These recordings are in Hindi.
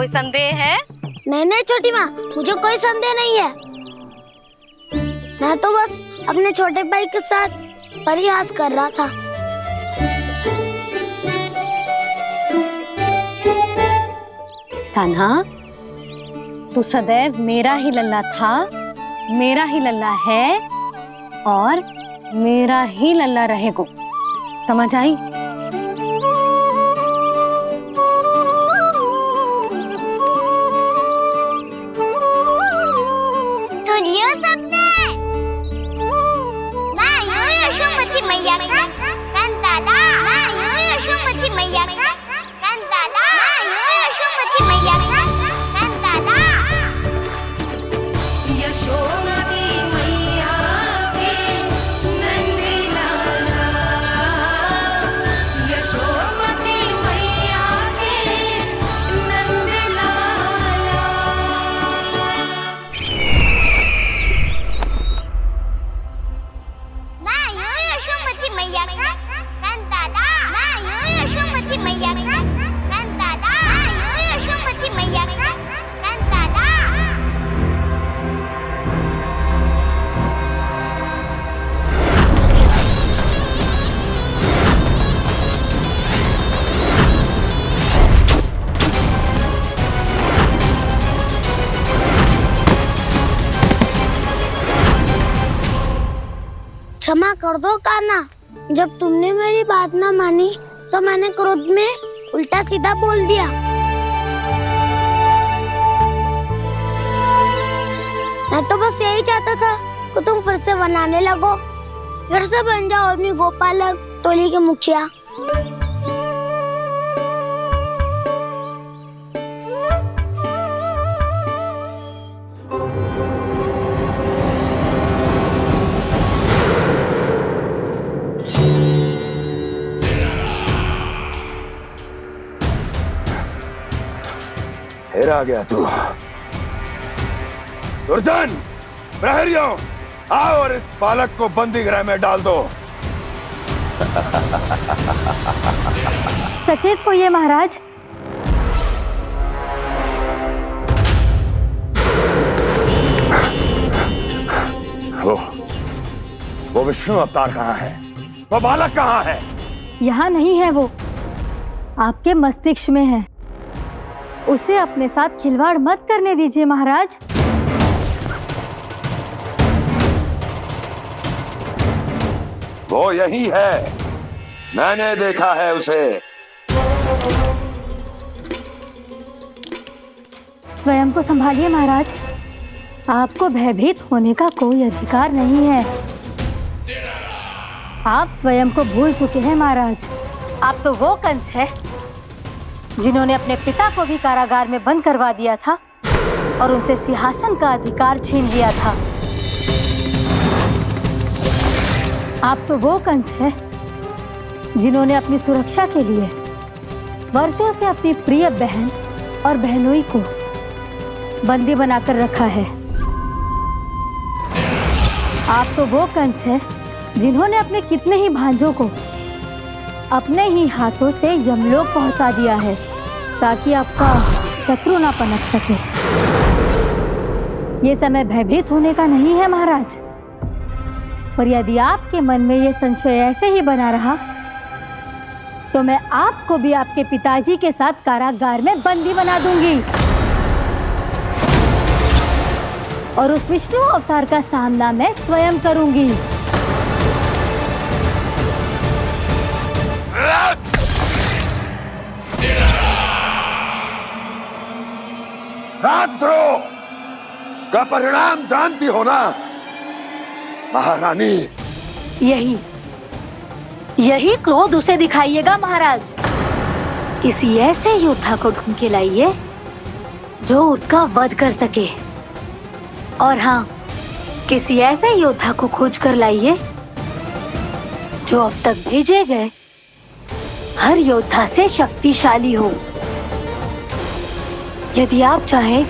कोई संदेह है? नहीं नहीं छोटी माँ, मुझे कोई संदेह नहीं है। मैं तो बस अपने छोटे भाई के साथ परिहास कर रहा था। कान्हा, तू सदैव मेरा ही लल्ला था, मेरा ही लल्ला है और मेरा ही लल्ला रहेगा। समझ आई? सुन लियो सबने, मैं हूँ यशोमती मैया का कंताला, मैं हूँ यशोमती मैया का कंताला, मैं हूँ यशोमती मैया का कंताला। यशोमती मैया के नंदी लाला, यशोमती मैया के नंदी लाला। मैं हूँ यशोमती मैया का कंताला, मैं हूँ यशोमती मैया का कंताला, मैं हूँ यशोमती मैया का कंताला। क्षमा कर दो कान्हा, जब तुमने मेरी बात ना मानी तो मैंने क्रोध में उल्टा सीधा बोल दिया। मैं तो बस यही चाहता था कि तुम फिर से बनाने लगो, फिर से बन जाओ अपनी गोपालक टोली के मुखिया। फिर आ गया तू। दुर्जन, प्रहरियों, आओ और इस बालक को बंदी गृह में डाल दो। सचेत होइए महाराज। वो विष्णु अवतार कहाँ है? वो बालक कहाँ है? यहाँ नहीं है वो, आपके मस्तिष्क में है। उसे अपने साथ खिलवाड़ मत करने दीजिए महाराज। वो यही है, मैंने देखा है उसे। स्वयं को संभालिए महाराज, आपको भयभीत होने का कोई अधिकार नहीं है। आप स्वयं को भूल चुके हैं महाराज। आप तो वो कंस है जिन्होंने अपने पिता को भी कारागार में बंद करवा दिया था और उनसे सिंहासन का अधिकार छीन लिया था। आप तो वो कंस है जिन्होंने अपनी सुरक्षा के लिए वर्षों से अपनी प्रिय बहन और बहनोई को बंदी बनाकर रखा है। आप तो वो कंस है जिन्होंने अपने कितने ही भांजों को अपने ही हाथों से यमलोक पहुंचा दिया है ताकि आपका शत्रु ना पनप सके। ये समय भयभीत होने का नहीं है महाराज, पर यदि आपके मन में ये संशय ऐसे ही बना रहा तो मैं आपको भी आपके पिताजी के साथ कारागार में बंदी बना दूंगी और उस विष्णु अवतार का सामना मैं स्वयं करूंगी। राजद्रोह का परिणाम जानती हो ना महारानी? यही क्रोध उसे दिखाइएगा महाराज। किसी ऐसे योद्धा को ढूंढ के लाइए जो उसका वध कर सके, और हाँ, किसी ऐसे योद्धा को खोज कर लाइए जो अब तक भेजे गए हर योद्धा से शक्तिशाली हो। यदि आप चाहें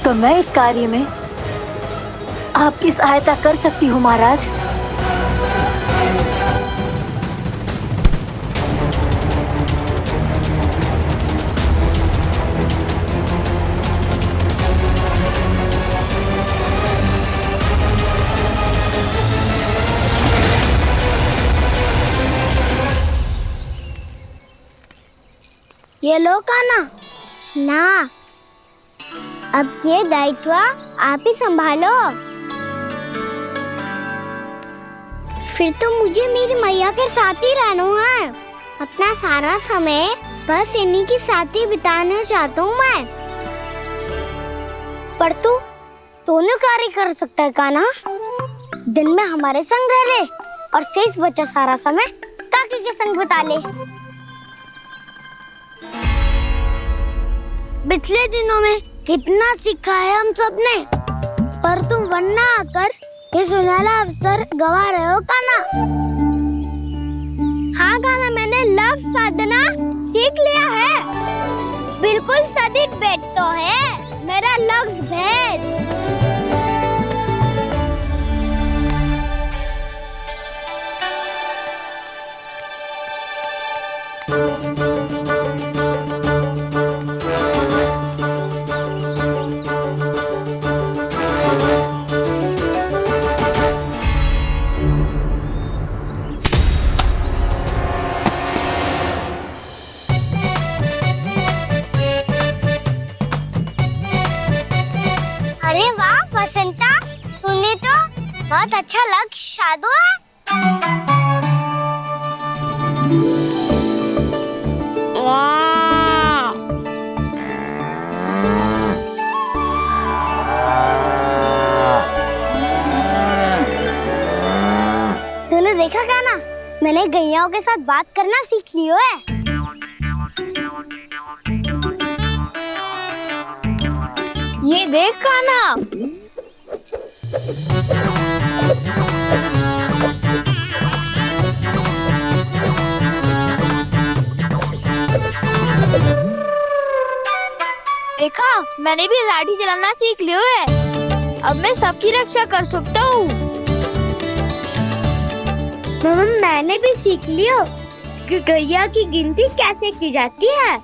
तो मैं इस कार्य में आपकी सहायता कर सकती हूँ महाराज। ये लो कान्हा। ना, अब ये दायित्व आप ही संभालो। फिर तो मुझे मेरी मैया के साथ ही रहना है। अपना सारा समय बस इन्हीं के साथ ही बिताना चाहता हूँ मैं। पर तू दोनों कार्य कर सकता है कान्हा। दिन में हमारे संग रह ले और शेष बचा सारा समय काकी के संग बिता ले। पिछले दिनों में कितना सीखा है हम सब ने, पर तुम वरना आकर ये सुनहरा अवसर गवा रहे हो कान्हा। हाँ कान्हा, मैंने लफ्ज़ साधना सीख लिया है। बिल्कुल सदित भेद तो है मेरा लफ्ज़ भेद। अरे वाह बसंता, तूने तो बहुत अच्छा लक्ष्य साधा है। वाह! तूने देखा कान्हा, मैंने गैयाओं के साथ बात करना सीख लियो है। ये देख कान्हा। देखा, मैंने भी लाठी चलाना सीख लिया है। अब मैं सबकी रक्षा कर सकता हूँ। मैंने भी सीख लियो कि गैया की गिनती कैसे की जाती है।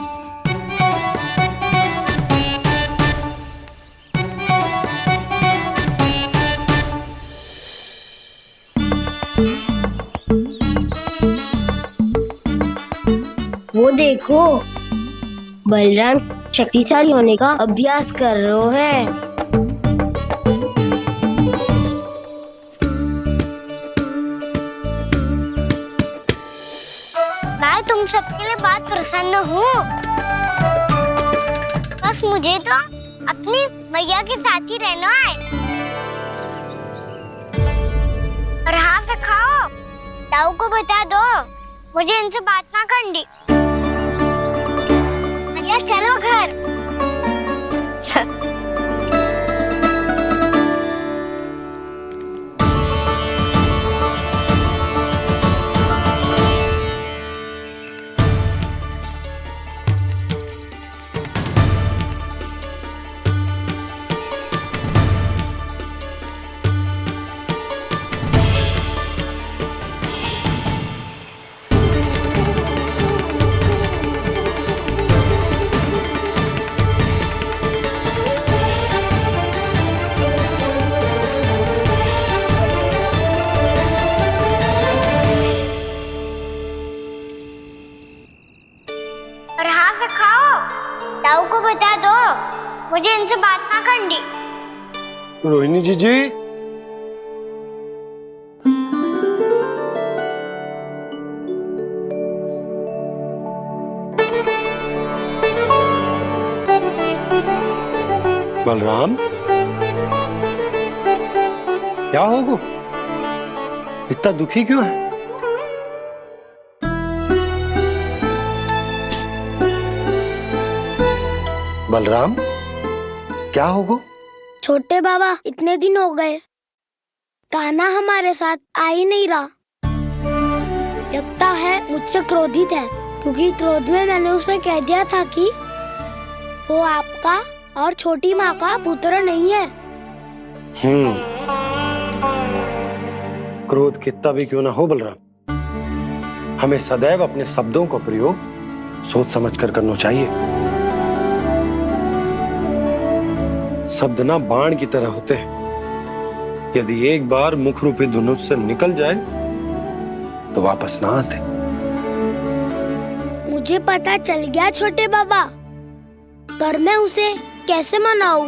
वो देखो, बलराम शक्तिशाली होने का अभ्यास कर रहे हैं। मैं तुम सबके लिए बहुत प्रसन्न हूँ। बस मुझे तो अपनी मैया के साथ ही रहना है। और हाँ से खाओ, ताऊ को बता दो मुझे इनसे बात ना करनी। मैया चलो घर। और हाँ से खाओ, ताऊ को बता दो मुझे इनसे बात ना करनी। रोहिणी जी बलराम, क्या होगा? इतना दुखी क्यों है? बलराम, क्या होगा? छोटे बाबा, इतने दिन हो गए कान्हा हमारे साथ आ ही नहीं रहा। लगता है मुझसे क्रोधित है, क्योंकि क्रोध में मैंने उसे कह दिया था कि वो आपका और छोटी माँ का पुत्र नहीं है। क्रोध कितना भी क्यों ना हो बलराम, हमें सदैव अपने शब्दों का प्रयोग सोच समझकर करना चाहिए। शब्द ना बाण की तरह होते हैं, यदि एक बार मुख रूपी धनुष से निकल जाए तो वापस ना आते। मुझे पता चल गया छोटे बाबा, पर मैं उसे कैसे मनाऊं?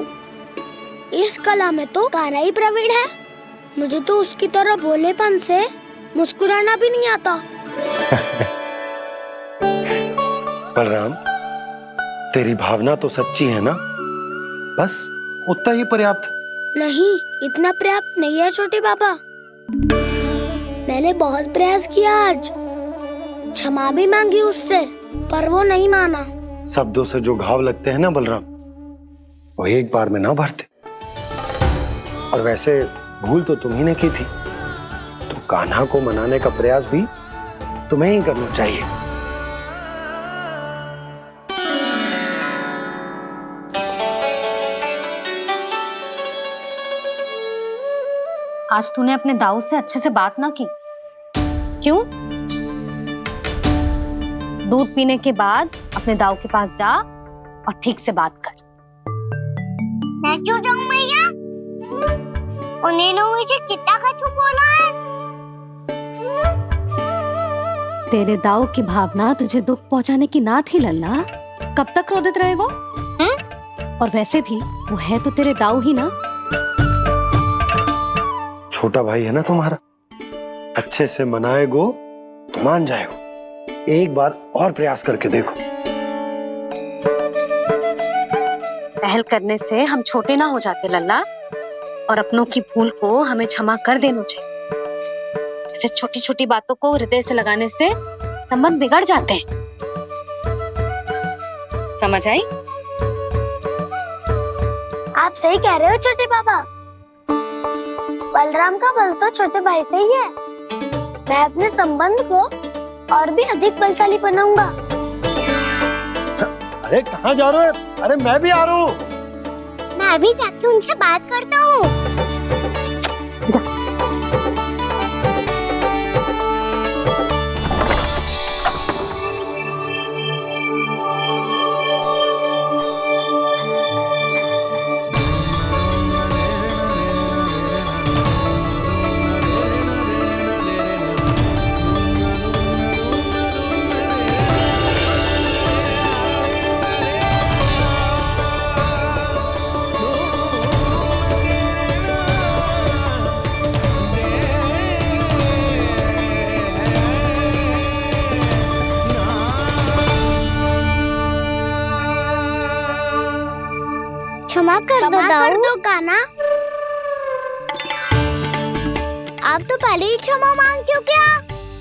इस कला में तो कान्हा ही प्रवीण है। मुझे तो उसकी तरह भोलेपन से मुस्कुराना भी नहीं आता। बलराम, तेरी भावना तो सच्ची है ना? बस उतना ही पर्याप्त। नहीं, इतना पर्याप्त नहीं है छोटे बाबा। मैंने बहुत प्रयास किया आज, क्षमा भी मांगी उससे, पर वो नहीं माना। शब्दों से जो घाव लगते हैं ना बलराम, वो एक बार में ना भरते। और वैसे भूल तो तुम्ही ने की थी, तो कान्हा को मनाने का प्रयास भी तुम्हें ही करना चाहिए। आज तूने अपने दाऊ से अच्छे से बात ना की। क्यों? दूध पीने के बाद अपने दाऊ के पास जा और ठीक से बात कर। मैं क्यों जाऊं मैया? उन्होंने मुझे कितना कछु बोला है। तेरे दाऊ की भावना तुझे दुख पहुंचाने की ना थी लल्ला। कब तक क्रोधित रहेगो? और वैसे भी वो है तो तेरे दाऊ ही ना। छोटा भाई है ना तुम्हारा, अच्छे से मनाएगो तो मान जाएगो। एक बार और प्रयास करके देखो। पहल करने से हम छोटे ना हो जाते लल्ला, और अपनों की भूल को हमें क्षमा कर देना चाहिए। ऐसे छोटी छोटी बातों को हृदय से लगाने से संबंध बिगड़ जाते हैं। समझ आई? आप सही कह रहे हो छोटे बाबा। बलराम का बल तो छोटे भाई से ही है। मैं अपने संबंध को और भी अधिक बलशाली बनाऊंगा। अरे कहाँ जा रहे हो? अरे मैं भी आ रहा हूँ। मैं भी जाके उनसे बात करता हूँ। क्षमा कर दो कान्हा। आप तो पहले ही क्षमा मांगते हो क्या?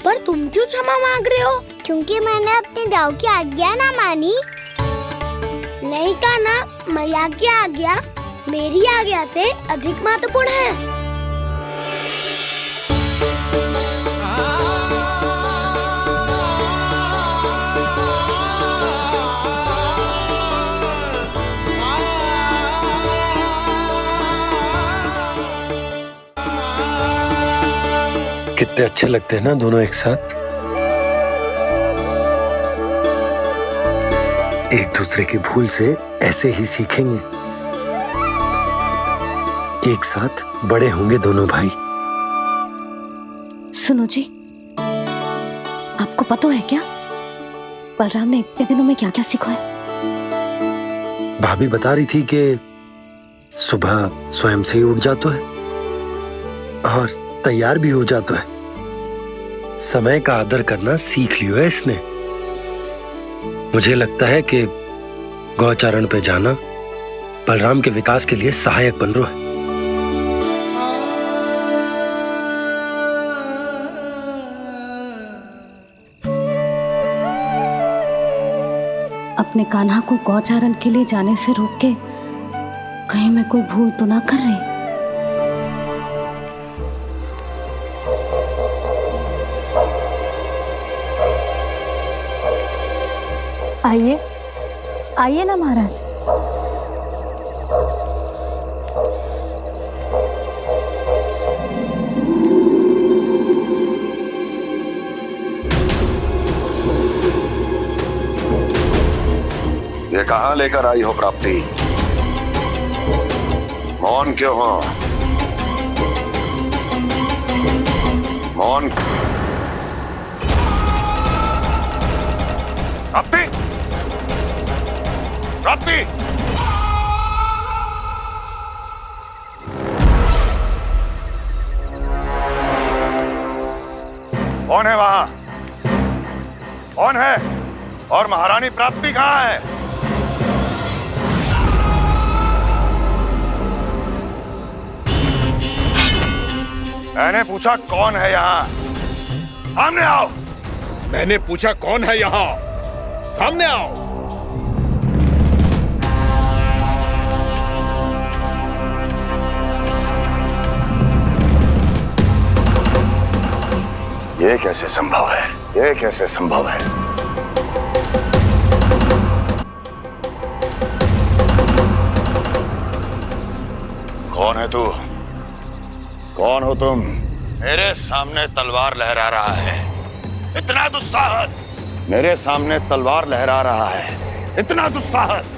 पर तुम क्यों क्षमा मांग रहे हो? क्योंकि मैंने अपने दाऊ की आज्ञा ना मानी। नहीं कान्हा, मैया की आज्ञा मेरी आज्ञा से अधिक महत्वपूर्ण है। कितने अच्छे लगते हैं ना दोनों एक साथ। एक दूसरे की भूल से ऐसे ही सीखेंगे। एक साथ बड़े होंगे दोनों भाई। सुनो जी, आपको पता है क्या बलराम ने इतने दिनों में क्या क्या सीखा है? भाभी बता रही थी कि सुबह स्वयं से ही उठ जाता है और तैयार भी हो जाता है। समय का आदर करना सीख लियो है इसने। मुझे लगता है कि गौचारण पे जाना बलराम के विकास के लिए सहायक बन रहा है। अपने कान्हा को गौचारण के लिए जाने से रोक के कहीं मैं कोई भूल तो ना कर रही? आइए आइए ना महाराज। ये कहाँ लेकर आई हो प्राप्ति? मौन क्यों हो? मौन। प्राप्ति, प्राप्ति, कौन है वहां? कौन है? और महारानी प्राप्ति कहां है? मैंने पूछा कौन है यहाँ? सामने आओ। मैंने पूछा कौन है यहाँ? सामने आओ। ये कैसे संभव है? ये कैसे संभव है? कौन है तू? कौन हो तुम? मेरे सामने तलवार लहरा रहा है। इतना दुस्साहस! मेरे सामने तलवार लहरा रहा है। इतना दुस्साहस!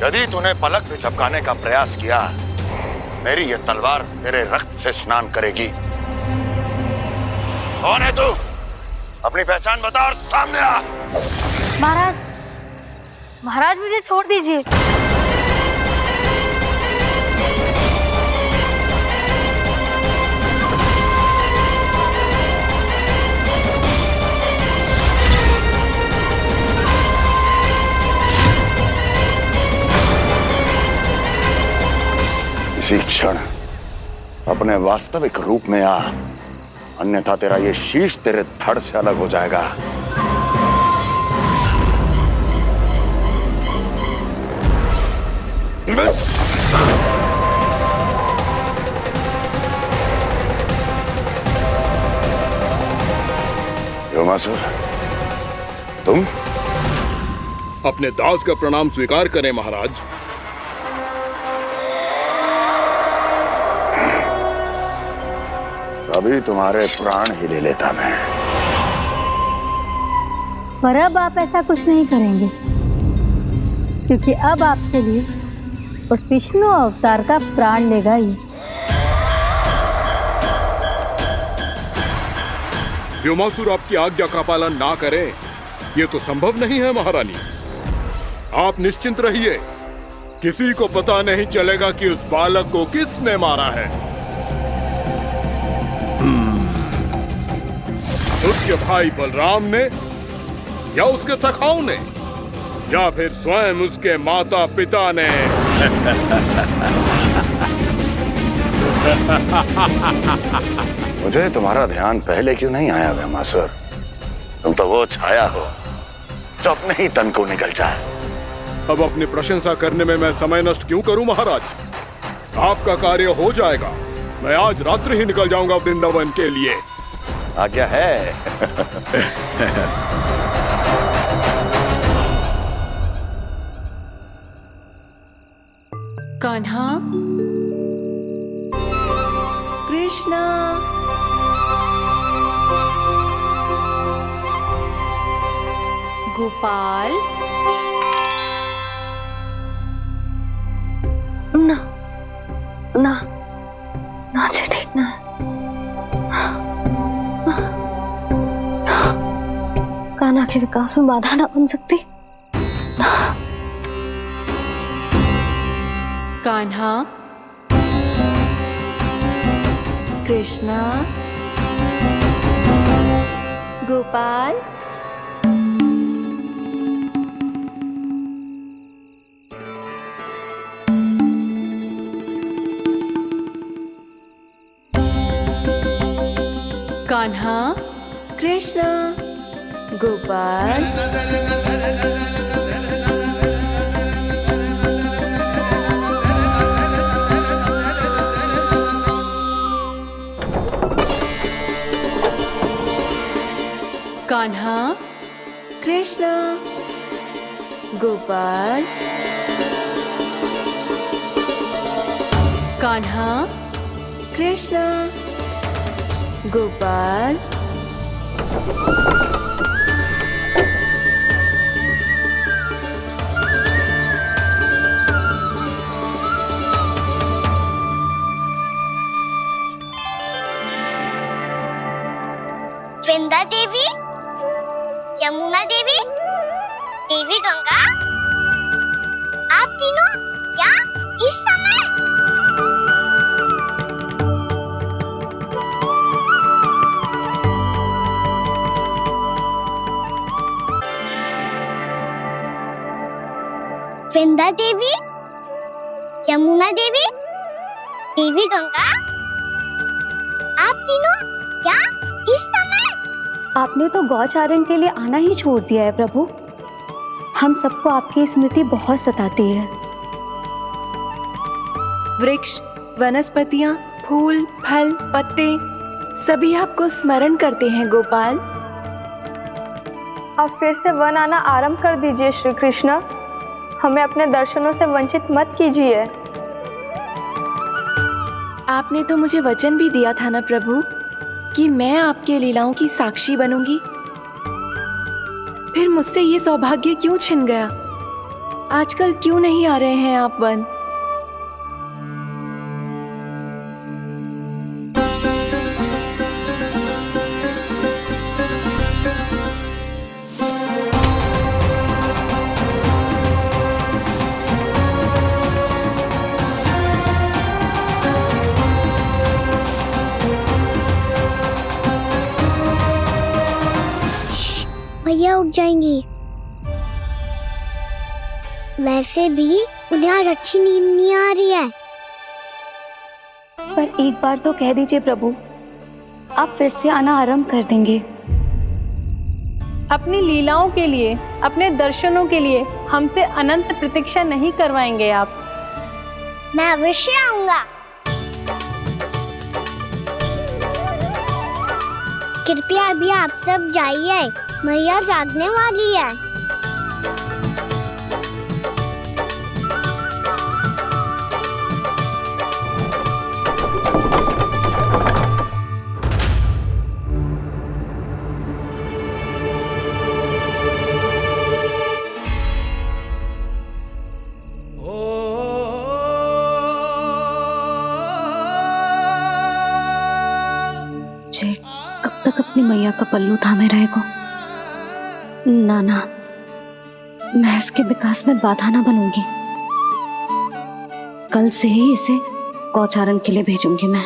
यदि तूने पलक भी झपकाने का प्रयास किया, मेरी ये तलवार तेरे रक्त से स्नान करेगी। कौन है तू? अपनी पहचान बता और सामने आ। महाराज, महाराज मुझे छोड़ दीजिए। इसी क्षण अपने वास्तविक रूप में आ, अन्यथा तेरा ये शीश तेरे धड़ से अलग हो जाएगा। योमासुर, तुम? अपने दास का प्रणाम स्वीकार करें महाराज। अभी तुम्हारे प्राण ही ले लेता मैं। पर अब आप ऐसा कुछ नहीं करेंगे, क्योंकि अब आपके लिए उस विष्णु अवतार का प्राण लेगा ही। व्योमासुर आपकी आज्ञा का पालन ना करे, ये तो संभव नहीं है महारानी। आप निश्चिंत रहिए, किसी को पता नहीं चलेगा कि उस बालक को किसने मारा है। उसके भाई बलराम ने, या उसके सखाओं ने, या फिर स्वयं उसके माता पिता ने। मुझे तुम्हारा ध्यान पहले क्यों नहीं आया व्योमासुर? तुम तो वो छाया हो जो अपने ही तन को निगल जाए। अब अपनी प्रशंसा करने में मैं समय नष्ट क्यों करूं महाराज? आपका कार्य हो जाएगा। मैं आज रात्रि ही निकल जाऊंगा वृंदावन के लिए। आज्ञा है। कान्हा, कृष्णा, गोपाल। ना ना ना जी, ठीक ना। कान्हा के विकास में बाधा ना बन सकती। कान्हा, कृष्णा, गोपाल। कान्हा, कृष्णा, गोपाल। कान्हा, कृष्णा, गोपाल। कान्हा, कृष्णा, गोपाल। वृंदा देवी, यमुना देवी, देवी गंगा, आप तीनों क्या इस समय? वृंदा देवी, यमुना देवी, देवी गंगा, आप तीनों क्या इस समय? आपने तो गौचारण के लिए आना ही छोड़ दिया है प्रभु। हम सबको आपकी स्मृति बहुत सताती है। वृक्ष, वनस्पतियाँ, फूल, फल, पत्ते सभी आपको स्मरण करते हैं गोपाल। अब फिर से वन आना आरंभ कर दीजिए श्री कृष्ण। हमें अपने दर्शनों से वंचित मत कीजिए। आपने तो मुझे वचन भी दिया था ना प्रभु कि मैं आपके लीलाओं की साक्षी बनूंगी। फिर मुझसे ये सौभाग्य क्यों छिन गया? आजकल क्यों नहीं आ रहे हैं आप वन? भैया उठ जाएंगी। वैसे भी उन्हें आज अच्छी नींद नहीं आ रही है। पर एक बार तो कह दीजिए प्रभु, आप फिर से आना आरंभ कर देंगे। अपनी लीलाओं के लिए, अपने दर्शनों के लिए हमसे अनंत प्रतीक्षा नहीं करवाएंगे आप? मैं अवश्य आऊंगा। कृपया अभी आप सब जाइए, मैया जागने वाली है। जय कब तक अपनी मैया का पल्लू थामे रहेगा? ना ना, मैं इसके विकास में बाधा ना बनूंगी। कल से ही इसे गौचारण के लिए भेजूंगी मैं।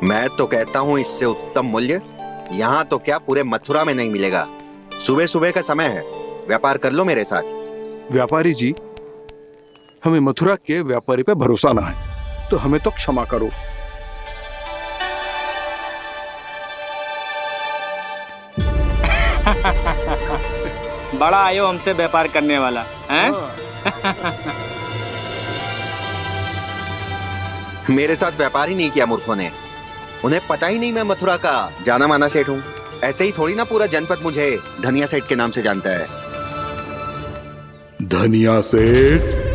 मैं तो कहता हूँ इससे उत्तम मूल्य यहाँ तो क्या पूरे मथुरा में नहीं मिलेगा। सुबह सुबह का समय है, व्यापार कर लो मेरे साथ। व्यापारी जी, हमें मथुरा के व्यापारी पे भरोसा ना है, तो हमें तो क्षमा करो। बड़ा आयो हमसे व्यापार करने वाला हैं? मेरे साथ व्यापार ही नहीं किया मूर्खों ने। उन्हें पता ही नहीं मैं मथुरा का जाना माना सेठ हूँ। ऐसे ही थोड़ी ना पूरा जनपद मुझे धनिया सेठ के नाम से जानता है। धनिया सेठ?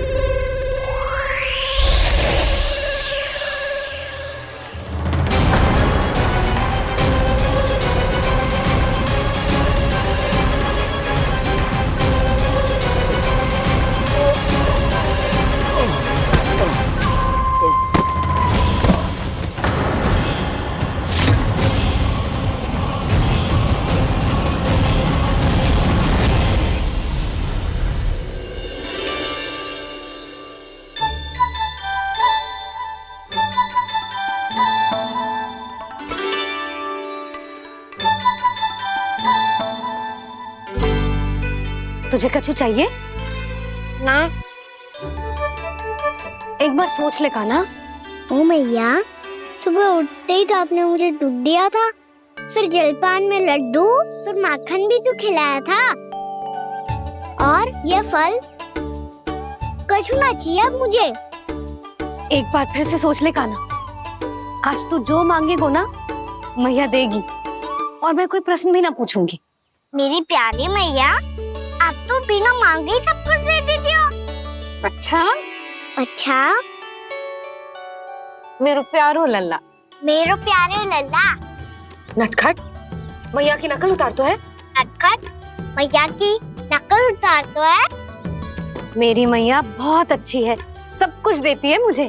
तुझे कछु चाहिए? ना। एक बार सोच ले कान्हा। ओ मैया, सुबह उठते ही तो आपने मुझे दूध दिया था, फिर जलपान में लड्डू, फिर माखन भी तो खिलाया था। और ये फल कछु ना चाहिए अब मुझे। एक बार फिर से सोच ले कान्हा। आज तू जो मांगेगो ना, मैया देगी, और मैं कोई प्रश्न भी ना पूछूंगी। मेरी प्यारी मैया, आप तो बिना मांगे ही सब कुछ दे देती हो। अच्छा? अच्छा? मेरो प्यारो लल्ला। मेरो प्यारे लल्ला। नटखट, मैया की नकल उतार तो है। नटखट, मैया की नकल उतार तो है। मेरी मैया बहुत अच्छी है, सब कुछ देती है मुझे।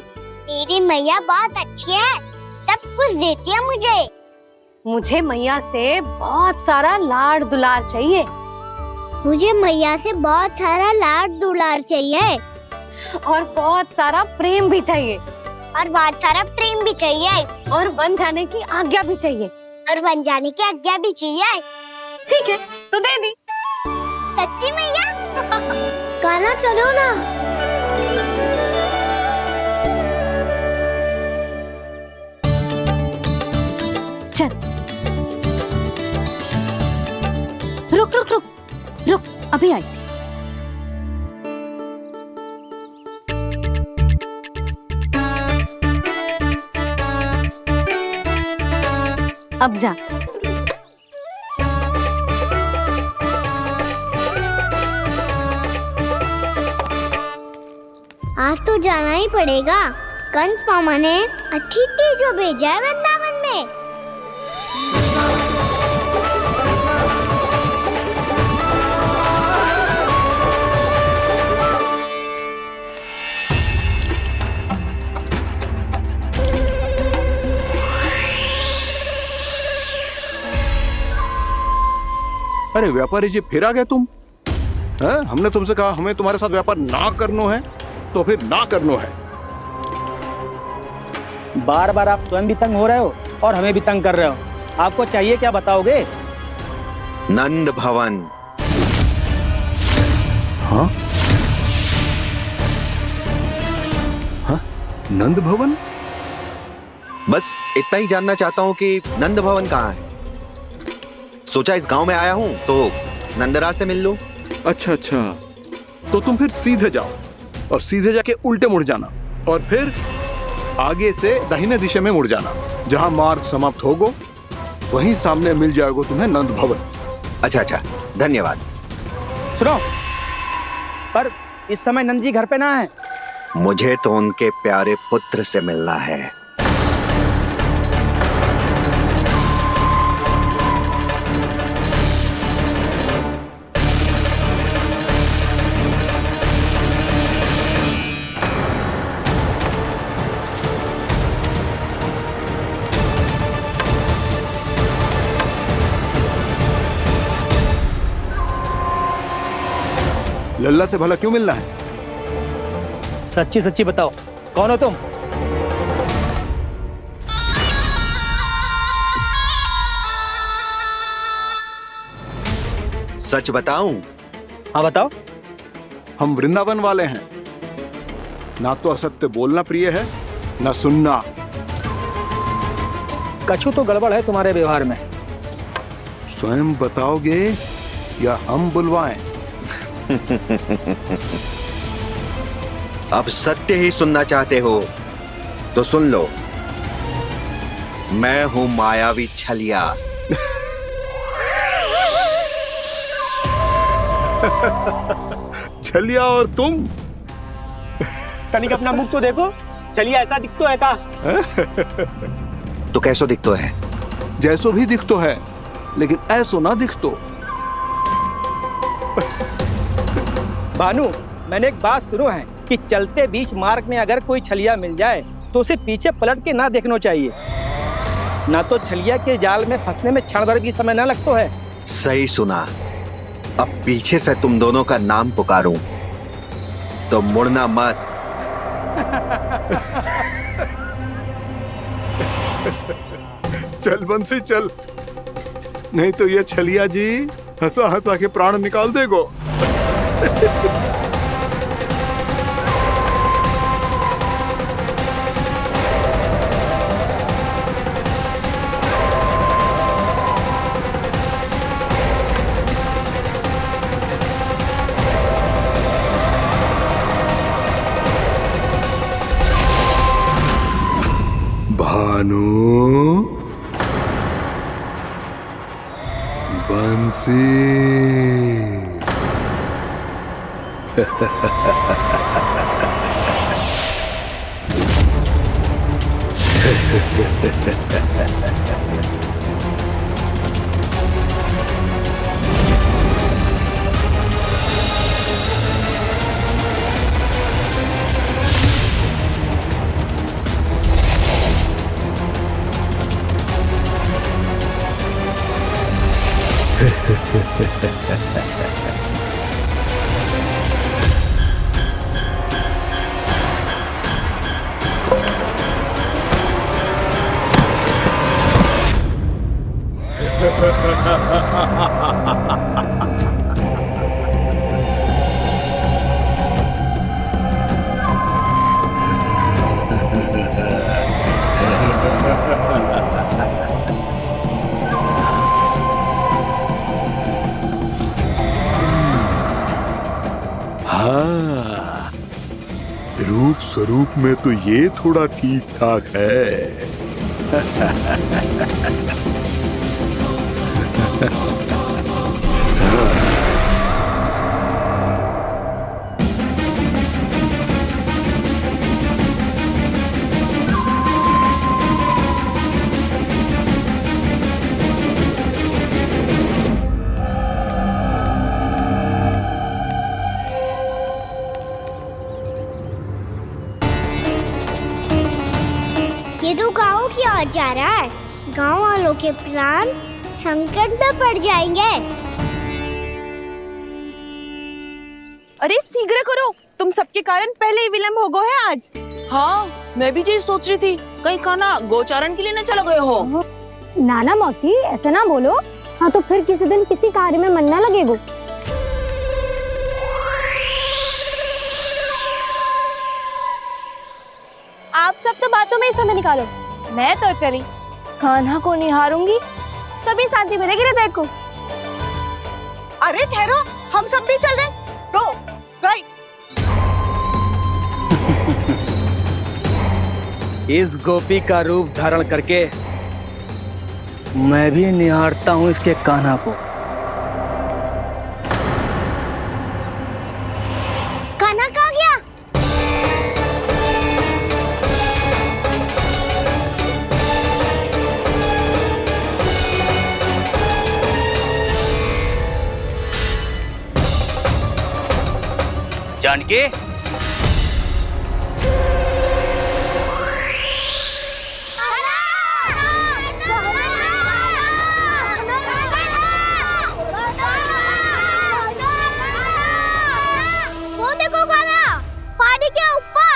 मेरी मैया बहुत अच्छी है, सब कुछ देती है मुझे। मुझे मैया से बहुत सारा लाड दुलार चाहिए। मुझे मैया से बहुत सारा लाड दुलार चाहिए और बहुत सारा प्रेम भी चाहिए। और बहुत सारा प्रेम भी चाहिए। और बन जाने की आज्ञा भी चाहिए। और बन जाने की आज्ञा भी चाहिए। ठीक है, तो दे दी। सच्ची मैया? कान्हा चलो ना। चल, रुक रुक रुक रुक, अभी आई। अब जा। आज तो जाना ही पड़ेगा। कंस मामा ने अतिथि जो भेजा है वृंदावन में। अरे व्यापारी जी, फिर आ गए तुम? हैं? हमने तुमसे कहा हमें तुम्हारे साथ व्यापार ना करना है, तो फिर ना करना है। बार बार आप स्वयं भी तंग हो रहे हो और हमें भी तंग कर रहे हो। आपको चाहिए क्या बताओगे? नंद भवन। हाँ? हाँ? नंद भवन? बस इतना ही जानना चाहता हूँ कि नंद भवन कहाँ है। सोचा इस गांव में आया हूँ तो नंदराज से मिल लूं। अच्छा अच्छा, तो तुम फिर सीधे जाओ और सीधे जाके उल्टे मुड़ जाना और फिर आगे से दाहिने दिशा में मुड़ जाना। जहाँ मार्ग समाप्त होगा वहीं सामने मिल जाएगा तुम्हें नंद भवन। अच्छा अच्छा, धन्यवाद। सुनो, पर इस समय नंद जी घर पे ना है। मुझे तो उनके प्यारे पुत्र से मिलना है। लल्ला से भला क्यों मिलना है? सच्ची सच्ची बताओ, कौन हो तुम? सच बताऊं? हाँ बताओ। हम वृंदावन वाले हैं। ना तो असत्य बोलना प्रिय है, ना सुनना। कछु तो गड़बड़ है तुम्हारे व्यवहार में। स्वयं बताओगे या हम बुलवाएं? अब सत्य ही सुनना चाहते हो तो सुन लो। मैं हूं मायावी छलिया। छलिया और तुम? तनिक अपना मुख तो देखो, छलिया ऐसा दिखतो है का? तो कैसो दिखतो है? जैसो भी दिखतो है, लेकिन ऐसो ना दिखतो। भानु, मैंने एक बात सुनो है कि चलते बीच मार्ग में अगर कोई छलिया मिल जाए तो उसे पीछे पलट के ना देखना चाहिए। ना तो छलिया के जाल में फंसने में क्षण भर भी समय ना लगता है। सही सुना। अब पीछे से तुम दोनों का नाम पुकारूं तो मुड़ना मत। चल बंसी चल, नहीं तो ये छलिया जी हंसा हंसा के प्राण निकाल देगो। भानु, बंसी। हाँ, रूप स्वरूप में तो ये थोड़ा ठीक ठाक है। ये तो गाँव की ओर जा रहा है। गाँव वालों के प्राण संकट में पड़ जाएंगे। अरे शीघ्र करो, तुम सबके कारण पहले ही विलंब हो गए है आज। हाँ, मैं भी यही सोच रही थी, कहीं खाना गोचारण के लिए न चले गए हो। नाना मौसी ऐसे ना बोलो। हाँ तो फिर किसी दिन किसी कार्य में मन ना लगेगा। आप सब तो बातों में ही समय निकालो। मैं तो चली कान्हा को निहारूंगी, तभी शांति मिलेगी हृदय को। अरे ठहरो, हम सब भी चल रहे। रो, गई। इस गोपी का रूप धारण करके मैं भी निहारता हूँ इसके कान्हा को। कान्हा कहाँ गया? जानकी, वो देखो कान्हा, पहाड़ी के ऊपर।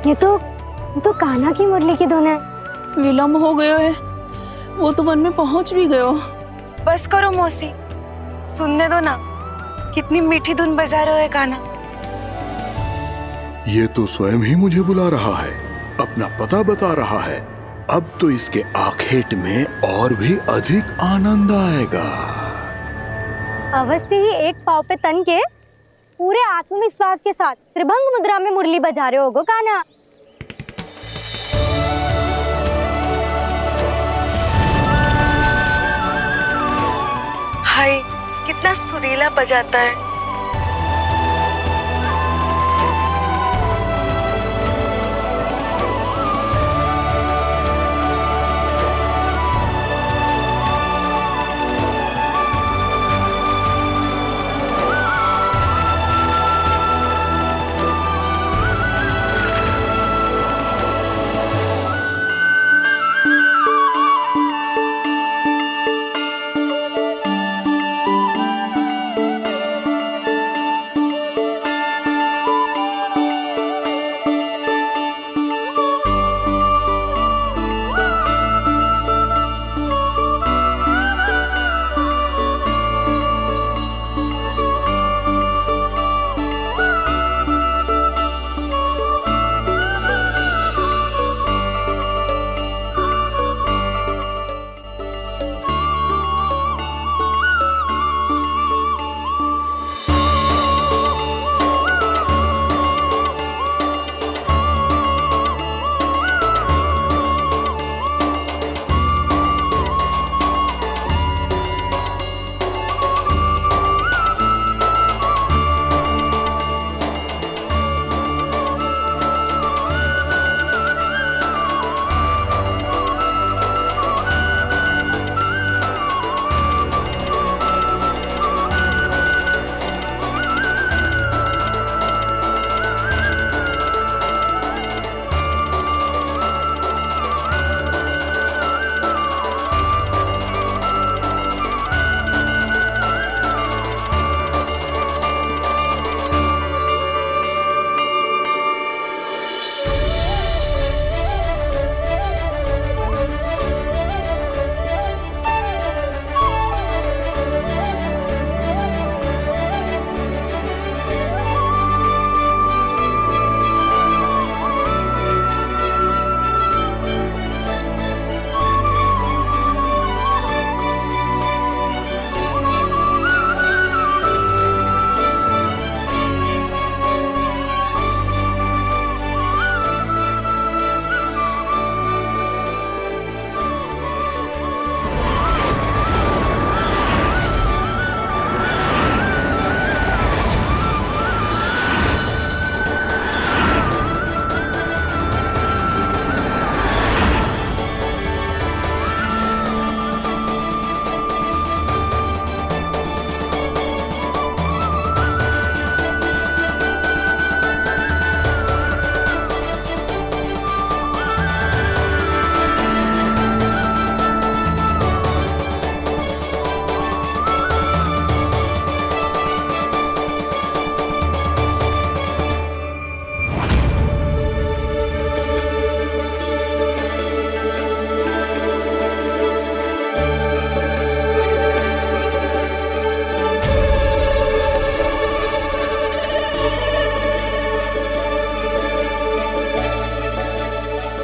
ये तो कान्हा की मुरली की धुन है। विलंब हो गया है, वो तो वन में पहुंच भी गयो। बस करो मौसी, सुनने दो ना, कितनी मीठी धुन बजा रहे हो कान्हा। ये तो स्वयं ही मुझे बुला रहा है, अपना पता बता रहा है। अब तो इसके आखेट में और भी अधिक आनंद आएगा। अवश्य ही एक पाव पे तन के पूरे आत्मविश्वास के साथ त्रिभंग मुद्रा में मुरली बजा रहे होगो कान्हा। हाय, कितना सुरीला बजाता है।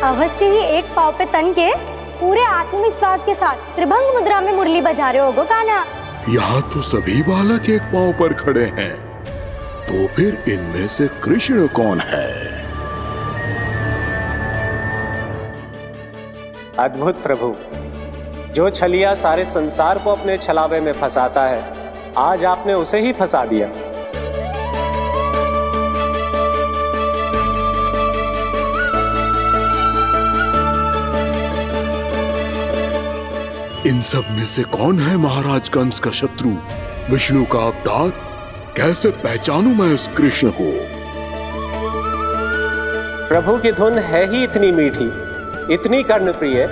अवश्य ही एक पाव पे तन के पूरे आत्मविश्वास के साथ त्रिभंग मुद्रा में मुरली बजा रहे होगो कान्हा। यहाँ तो सभी बालक एक पांव पर खड़े हैं, तो फिर इनमें से कृष्ण कौन है? अद्भुत प्रभु, जो छलिया सारे संसार को अपने छलावे में फंसाता है, आज आपने उसे ही फंसा दिया। इन सब में से कौन है महाराज कंस का शत्रु, विष्णु का अवतार? कैसे पहचानूं मैं उस कृष्ण को? प्रभु की धुन है ही इतनी मीठी, इतनी कर्णप्रिय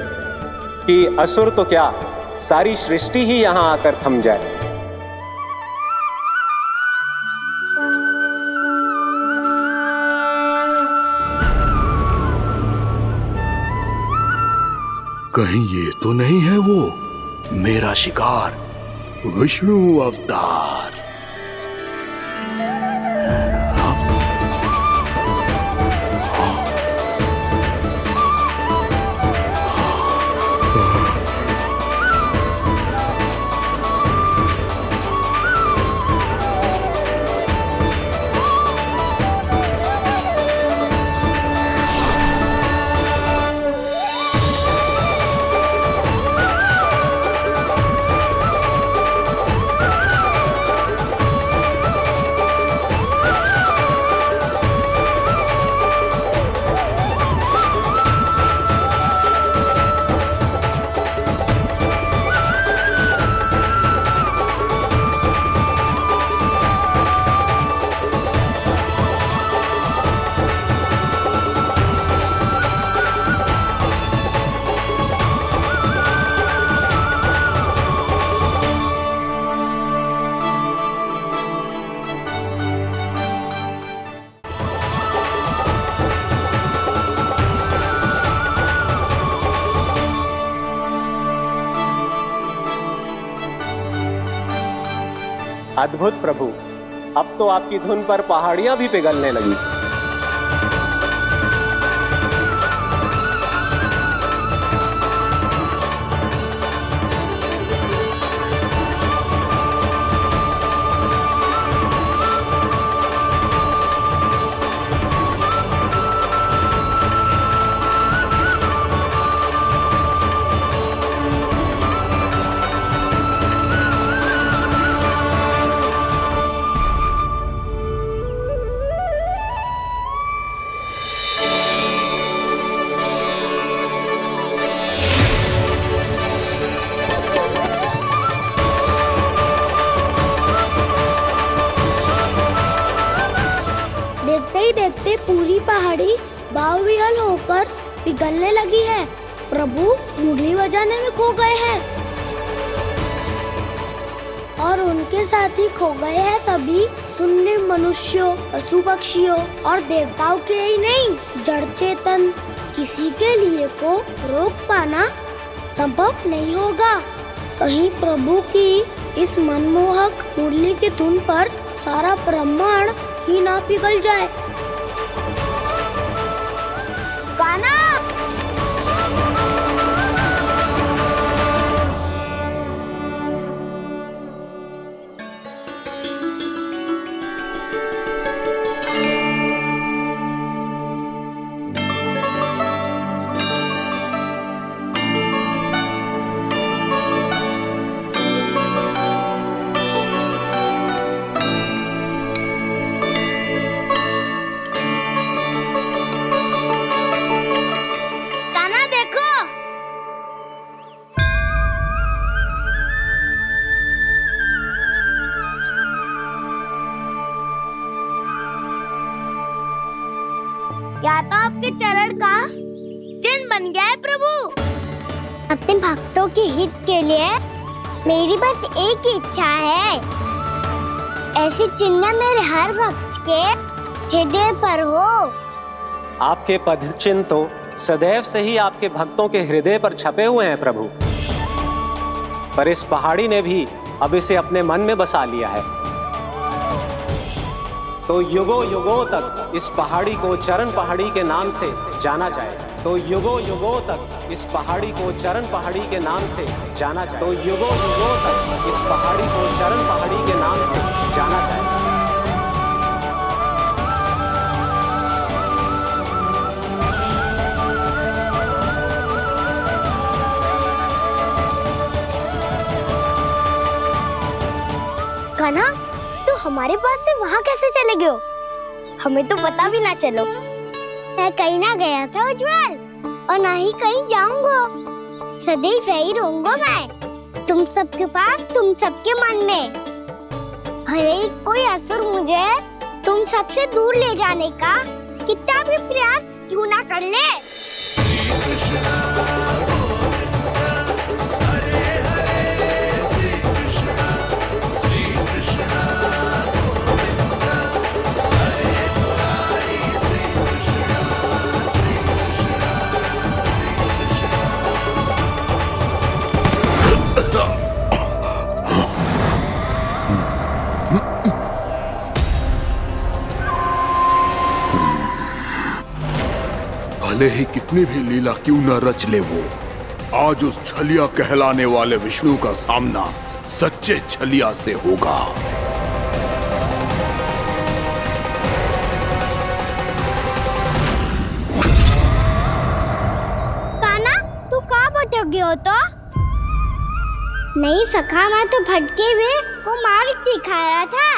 कि असुर तो क्या, सारी सृष्टि ही यहाँ आकर थम जाए। कहीं ये तो नहीं है वो मेरा शिकार, विष्णु अवतार? अद्भुत प्रभु, अब तो आपकी धुन पर पहाड़ियां भी पिघलने लगी। देखते ही देखते पूरी पहाड़ी बावविहल होकर पिघलने लगी है। प्रभु मुरली बजाने में खो गए हैं और उनके साथ ही खो गए हैं सभी सुनने मनुष्यों, पशु पक्षियों और देवताओं के ही नहीं, जड़ चेतन किसी के लिए को रोक पाना संभव नहीं होगा। कहीं प्रभु की इस मनमोहक मुरली की धुन पर सारा ब्रह्मांड ही ना पिघल जाए। गाना या तो आपके चरण का चिन्ह बन गया है प्रभु। अपने भक्तों के हित के लिए मेरी बस एक ही इच्छा है, ऐसी चिन्ह मेरे हर भक्त के हृदय पर हो। आपके पद चिन्ह तो सदैव से ही आपके भक्तों के हृदय पर छपे हुए हैं प्रभु, पर इस पहाड़ी ने भी अब इसे अपने मन में बसा लिया है। तो युगों युगों तक इस पहाड़ी को चरण पहाड़ी के नाम से जाना जाए। तो युगों युगों तक इस पहाड़ी को चरण पहाड़ी के नाम से जाना जाए। तो युगों युगों तक इस पहाड़ी को चरण पहाड़ी के नाम से जाना जाए। कान्हा, तू हमारे पास से वहाँ कैसे चले गए हो? हमें तो पता भी ना चलो। मैं कहीं ना गया था उज्जवल, और ना ही कहीं जाऊंगा। सदैव यही रहूंगा मैं, तुम सबके पास, तुम सबके मन में। भले ही कोई असुर मुझे तुम सबसे दूर ले जाने का कितना भी प्रयास क्यों ना कर ले। भले ही कितनी भी लीला क्यों न रच ले वो, आज उस छलिया कहलाने वाले विष्णु का सामना सच्चे छलिया से होगा। कान्हा, तू कहाँ भटक गए हो? तो नहीं सखा, मैं तो भटके हुए को मार्ग दिखा रहा था।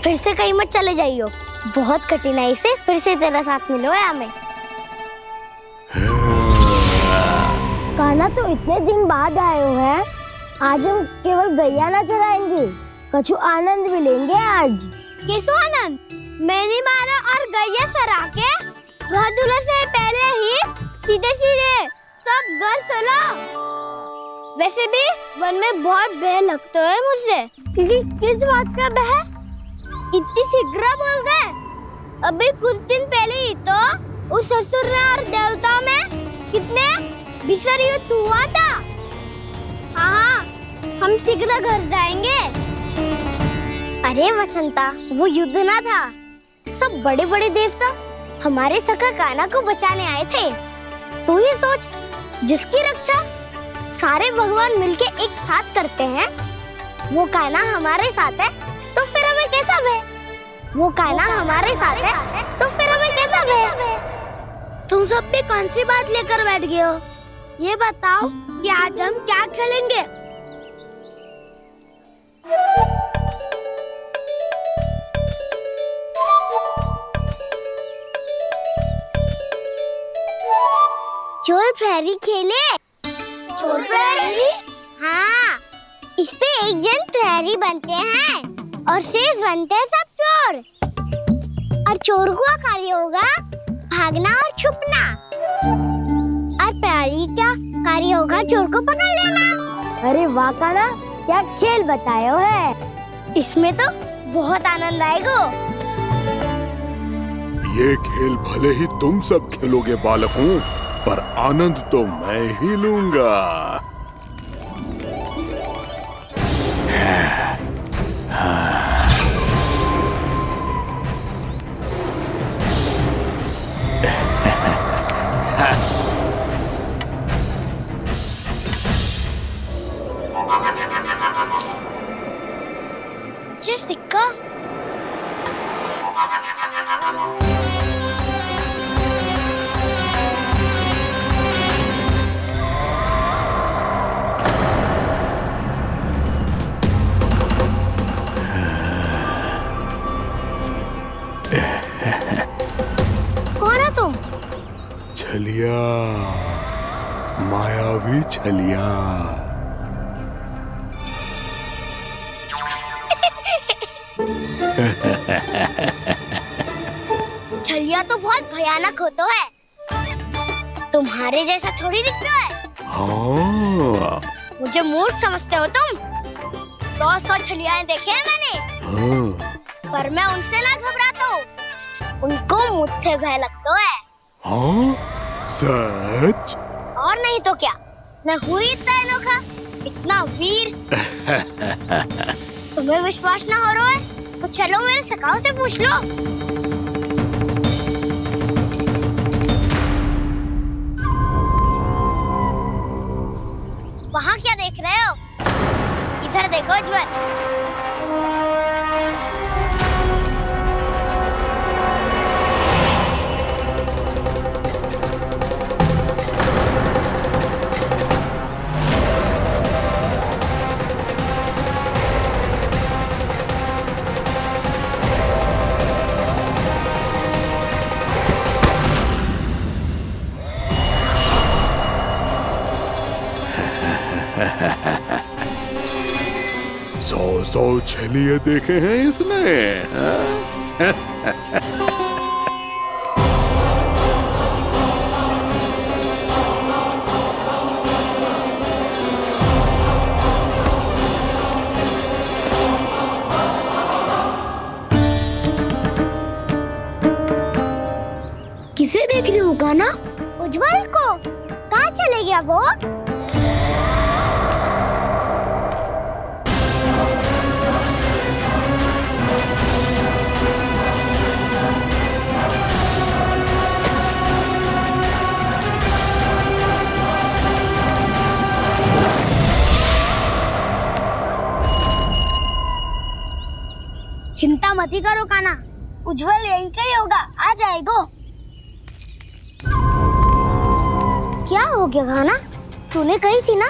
फिर से कहीं मत चले जाइयो, बहुत कठिनाई से फिर से तेरा साथ मिलो है हमें। कान्हा, तो इतने दिन बाद आए हो हैं, आज हम केवल गैया ना चराएंगे, कछु आनंद भी लेंगे आज। किसो आनंद? मैंने मारा और गैया सरा के वह दूल्हे से पहले ही सीधे सीधे सब घर चलो। वैसे भी वन में बहुत भय लगता है मुझे। क्योंकि किस बात का भय? इतनी शीघ्र बोल गए। अभी कुछ दिन पहले ही तो उस ससुर में और देवता में कितने भीषण युद्ध हुआ था। हाँ, हम शीघ्र घर जाएंगे। अरे वसंता, वो युद्ध ना था, सब बड़े बड़े देवता हमारे सखा कान्हा को बचाने आए थे। तू ही सोच, जिसकी रक्षा सारे भगवान मिलके एक साथ करते हैं, वो कान्हा हमारे साथ है तो फिर हमें कैसा भय? वो कान्हा हमारे साथ है तो फिर हमें कैसा भय? तुम सब भी कौन सी बात लेकर बैठ गए हो? ये बताओ कि आज हम क्या खेलेंगे? चोर प्रहरी खेले? चोर प्रहरी? हाँ, इस पे एक जन प्रहरी बनते हैं और शेष बनते हैं सब चोर। और चोर का कार्य होगा भागना और छुपना, और प्रहरी का कार्य होगा चोर को पकड़ लेना। अरे वाह कान्हा, क्या खेल बताया है। इसमें तो बहुत आनंद आएगा। ये खेल भले ही तुम सब खेलोगे बालकों, पर आनंद तो मैं ही लूंगा। ये सिक्का कौन हो तुम? छलिया, मायावी छलिया। छलिया तो बहुत भयानक होता है, तुम्हारे जैसा थोड़ी दिखता है। हाँ। मुझे मूर्ख समझते हो तुम? 100 छलियाएं देखे हैं मैंने। हाँ। पर मैं उनसे ना घबराता हूँ, उनको मुझसे भय लगता है। हाँ? सच? और नहीं तो क्या, मैं हूँ इतना अनोखा, इतना वीर। तुम्हें विश्वास ना हो रहा है तो चलो मेरे सखाओं से पूछ लो। वहाँ क्या देख रहे हो? इधर देखो उज्जवल। सौ छलिए देखे हैं इसने। किसे देख रही हो कान्हा? उज्जवल को। कहाँ चले गया वो? चिंता मत करो कान्हा, उज्जवल यहीं से ही होगा, आ जाएगा। क्या हो गया कान्हा? तूने कही थी ना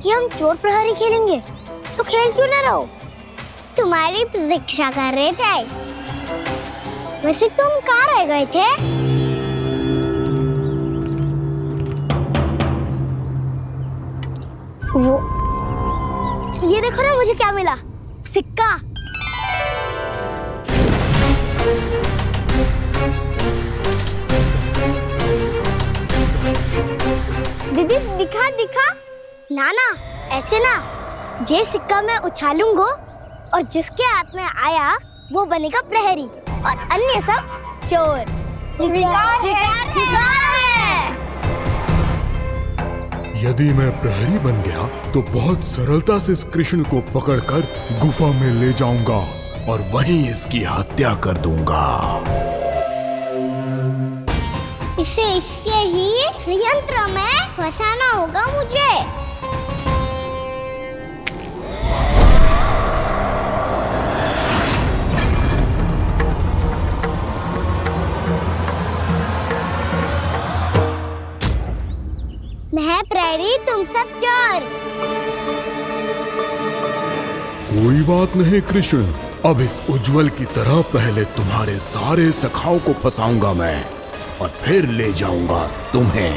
कि हम चोर प्रहरी खेलेंगे, तो खेल क्यों ना रहो? तुम्हारी प्रतीक्षा कर रहे थे। वैसे तुम कहाँ रह गए थे? वो ये देखो ना, मुझे क्या मिला? सिक्का। दीदी दिखा दिखा। ना ना, ऐसे ना, जे सिक्का मैं उछालूंगा और जिसके हाथ में आया वो बनेगा प्रहरी और अन्य सब चोर। स्वीकार है, स्वीकार है। यदि मैं प्रहरी बन गया तो बहुत सरलता से इस कृष्ण को पकड़कर गुफा में ले जाऊंगा और वहीं इसकी हत्या कर दूंगा। इसे इसके ही यंत्र में फंसाना होगा मुझे। मैं प्रहरी, तुम सब चोर। कोई बात नहीं कृष्ण, अब इस उज्जवल की तरह पहले तुम्हारे सारे सखाओं को फंसाऊंगा मैं और फिर ले जाऊंगा तुम्हें।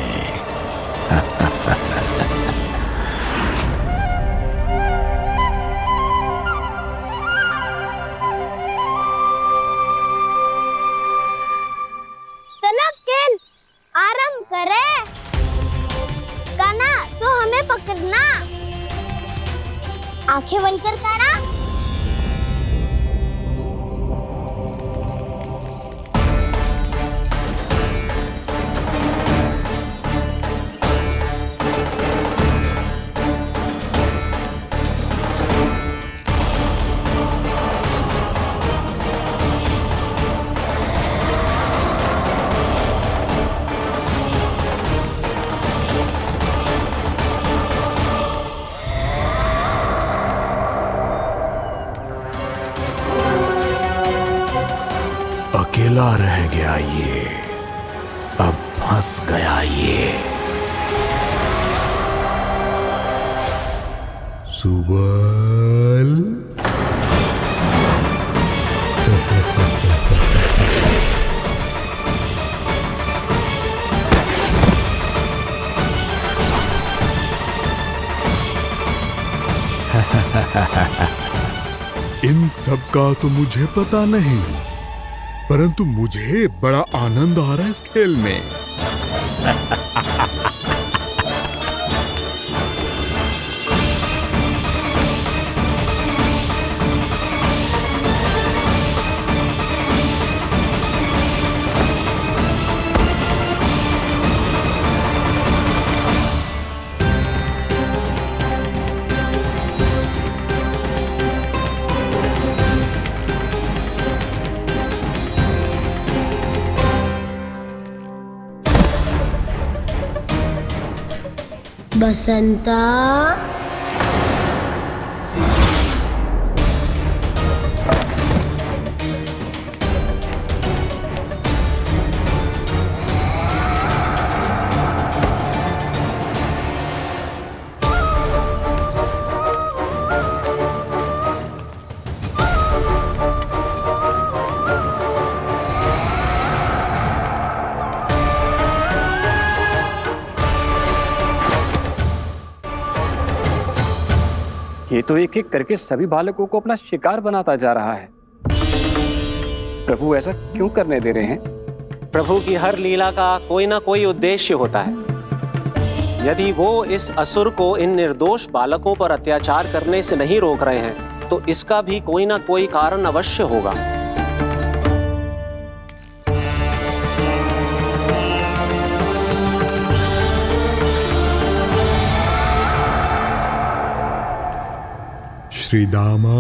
तनक्किल, आराम करे। कान्हा, तो हमें पकड़ना। आंखें बंद कर कान्हा। अकेला रह गया ये, अब फंस गया ये। सुबल। इन सब का तो मुझे पता नहीं, परंतु मुझे बड़ा आनंद आ रहा है इस खेल में। बसंता, ये तो एक एक करके सभी बालकों को अपना शिकार बनाता जा रहा है। प्रभु ऐसा क्यों करने दे रहे हैं? प्रभु की हर लीला का कोई ना कोई उद्देश्य होता है। यदि वो इस असुर को इन निर्दोष बालकों पर अत्याचार करने से नहीं रोक रहे हैं तो इसका भी कोई ना कोई कारण अवश्य होगा। श्री दामा,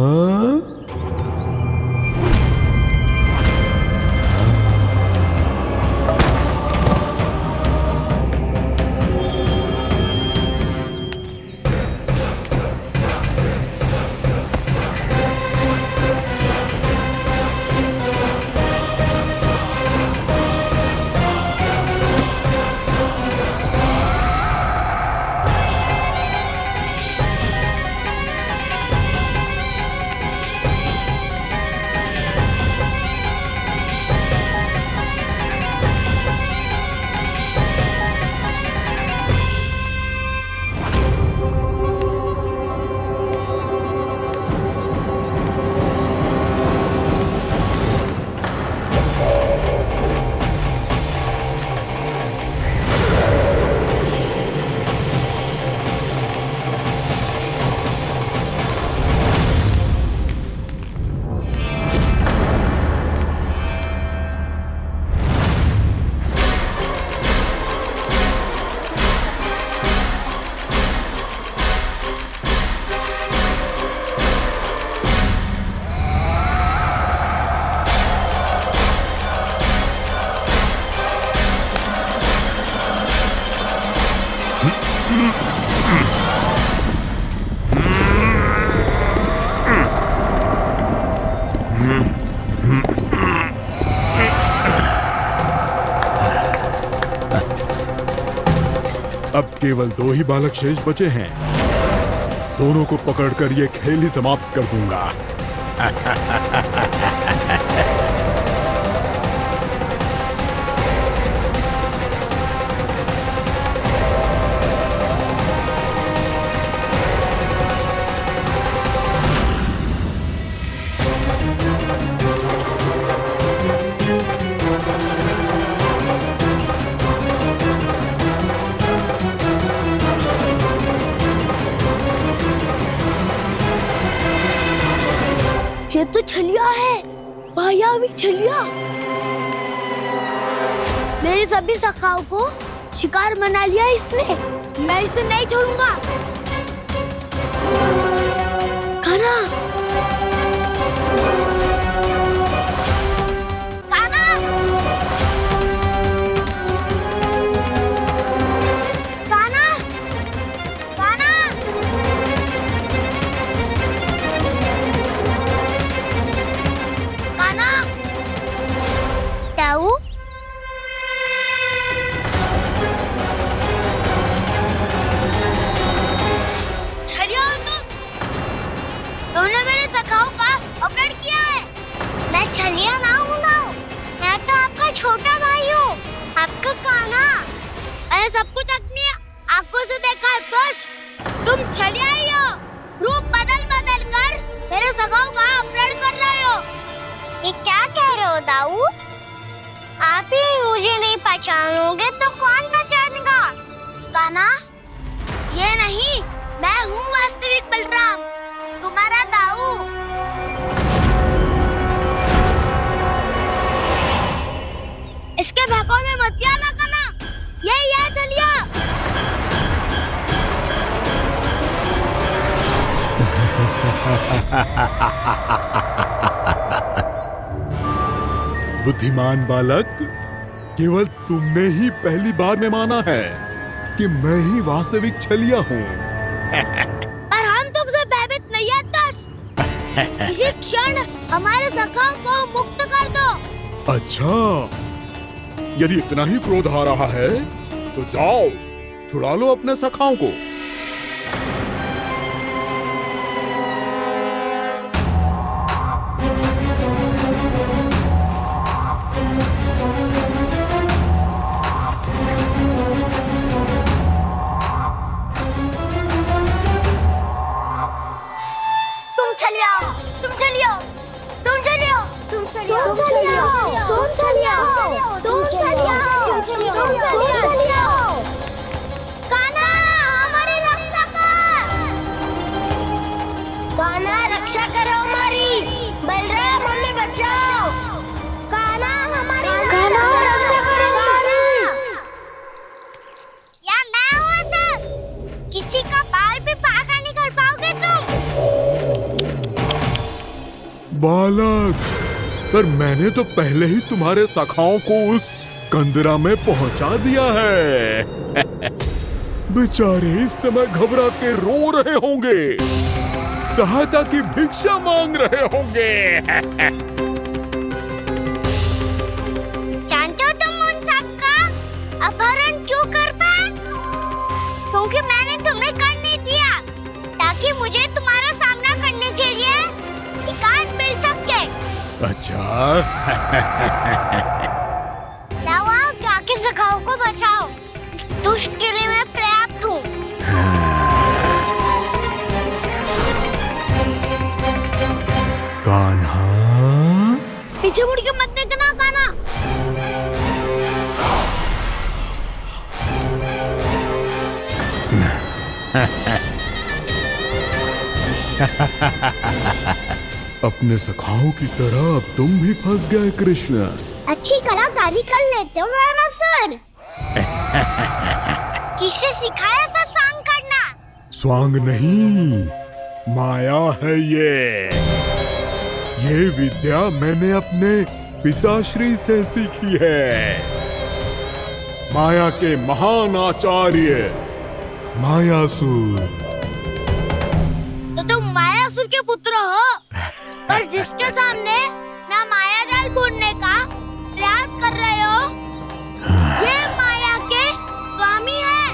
केवल 2 ही बालक शेष बचे हैं। दोनों को पकड़कर ये खेल ही समाप्त कर दूंगा। ये तो छलिया है, मायावी छलिया। मेरे सभी सखाओं को शिकार बना लिया इसने। मैं इसे नहीं छोड़ूंगा। कान्हा, कान्हा, कान्हा, कान्हा। कान्हा, ताऊ, छलिया हो तुम। तुमने मेरे सखाओं का अपहरण किया है। मैं छलिया ना हूँ ना, मैं तो आपका छोटा भाई हूँ, आपका कान्हा। मैंने सब कुछ अपनी आंखों से देखा है। बस तुम छलिया ही हो। रूप बदल बदल कर मेरे सखाओं का अपहरण कर रहे हो। ये क्या कह रहे हो दाऊ? आप ही मुझे नहीं पहचानोगे तो कौन पहचानेगा? कान्हा, ये नहीं, मैं हूँ वास्तविक बलराम, तुम्हारा दाऊ। इसके बहकावे में मत आना कान्हा, यही है छलिया। बुद्धिमान बालक, केवल तुमने ही पहली बार में माना है कि मैं ही वास्तविक छलिया हूँ। पर हम तुमसे भयभीत नहीं है दस। इसी क्षण हमारे सखाओं को मुक्त कर दो। अच्छा, यदि इतना ही क्रोध आ रहा है तो जाओ, छुड़ा लो अपने सखाओं को। तुम छलिया, तुम छलिया, तुम छलिया, तुम छलिया, तुम छलिया, तुम छलिया, तुम छलिया, तुम छलिया। कान्हा, हमारी रक्षा कर। कान्हा, रक्षा करो हमारी। बलराम, हमें बचाओ। कान्हा, हमारी रक्षा करो हमारी। या मैं हूँ सर, किसी का बाल भी पाका नहीं कर पाओगे तुम। बालक, पर मैंने तो पहले ही तुम्हारे सखाओं को उस कंदरा में पहुंचा दिया है। बेचारे इस समय घबरा के रो रहे होंगे, सहायता की भिक्षा मांग रहे होंगे। जानते हो तुम उन सबका अपहरण क्यों कर पाए? क्योंकि मैंने तुम्हें कर नहीं दिया, ताकि मुझे तुम्हारा सामना करने के लिए हिकायत मिल सके। अच्छा। जाओ, जाके सखाओं को बचाओ। इस दुष्ट के लिए मैं पर्याप्त हूँ। कान्हा, पीछे मुड़ के मत देखना कान्हा। अपने सखाओं की तरह अब तुम भी फंस गए कृष्ण। अच्छी कलाकारी कर लेते हो मेरा सर। किसे सिखाया ऐसा स्वांग करना? स्वांग नहीं, माया है ये विद्या मैंने अपने पिताश्री से सीखी है। माया के महान आचार्य मायासुर। तो तुम मायासुर के पुत्र हो, पर जिसके सामने मैं माया जाल बुनने का प्रयास कर रहे हो, ये माया के स्वामी है।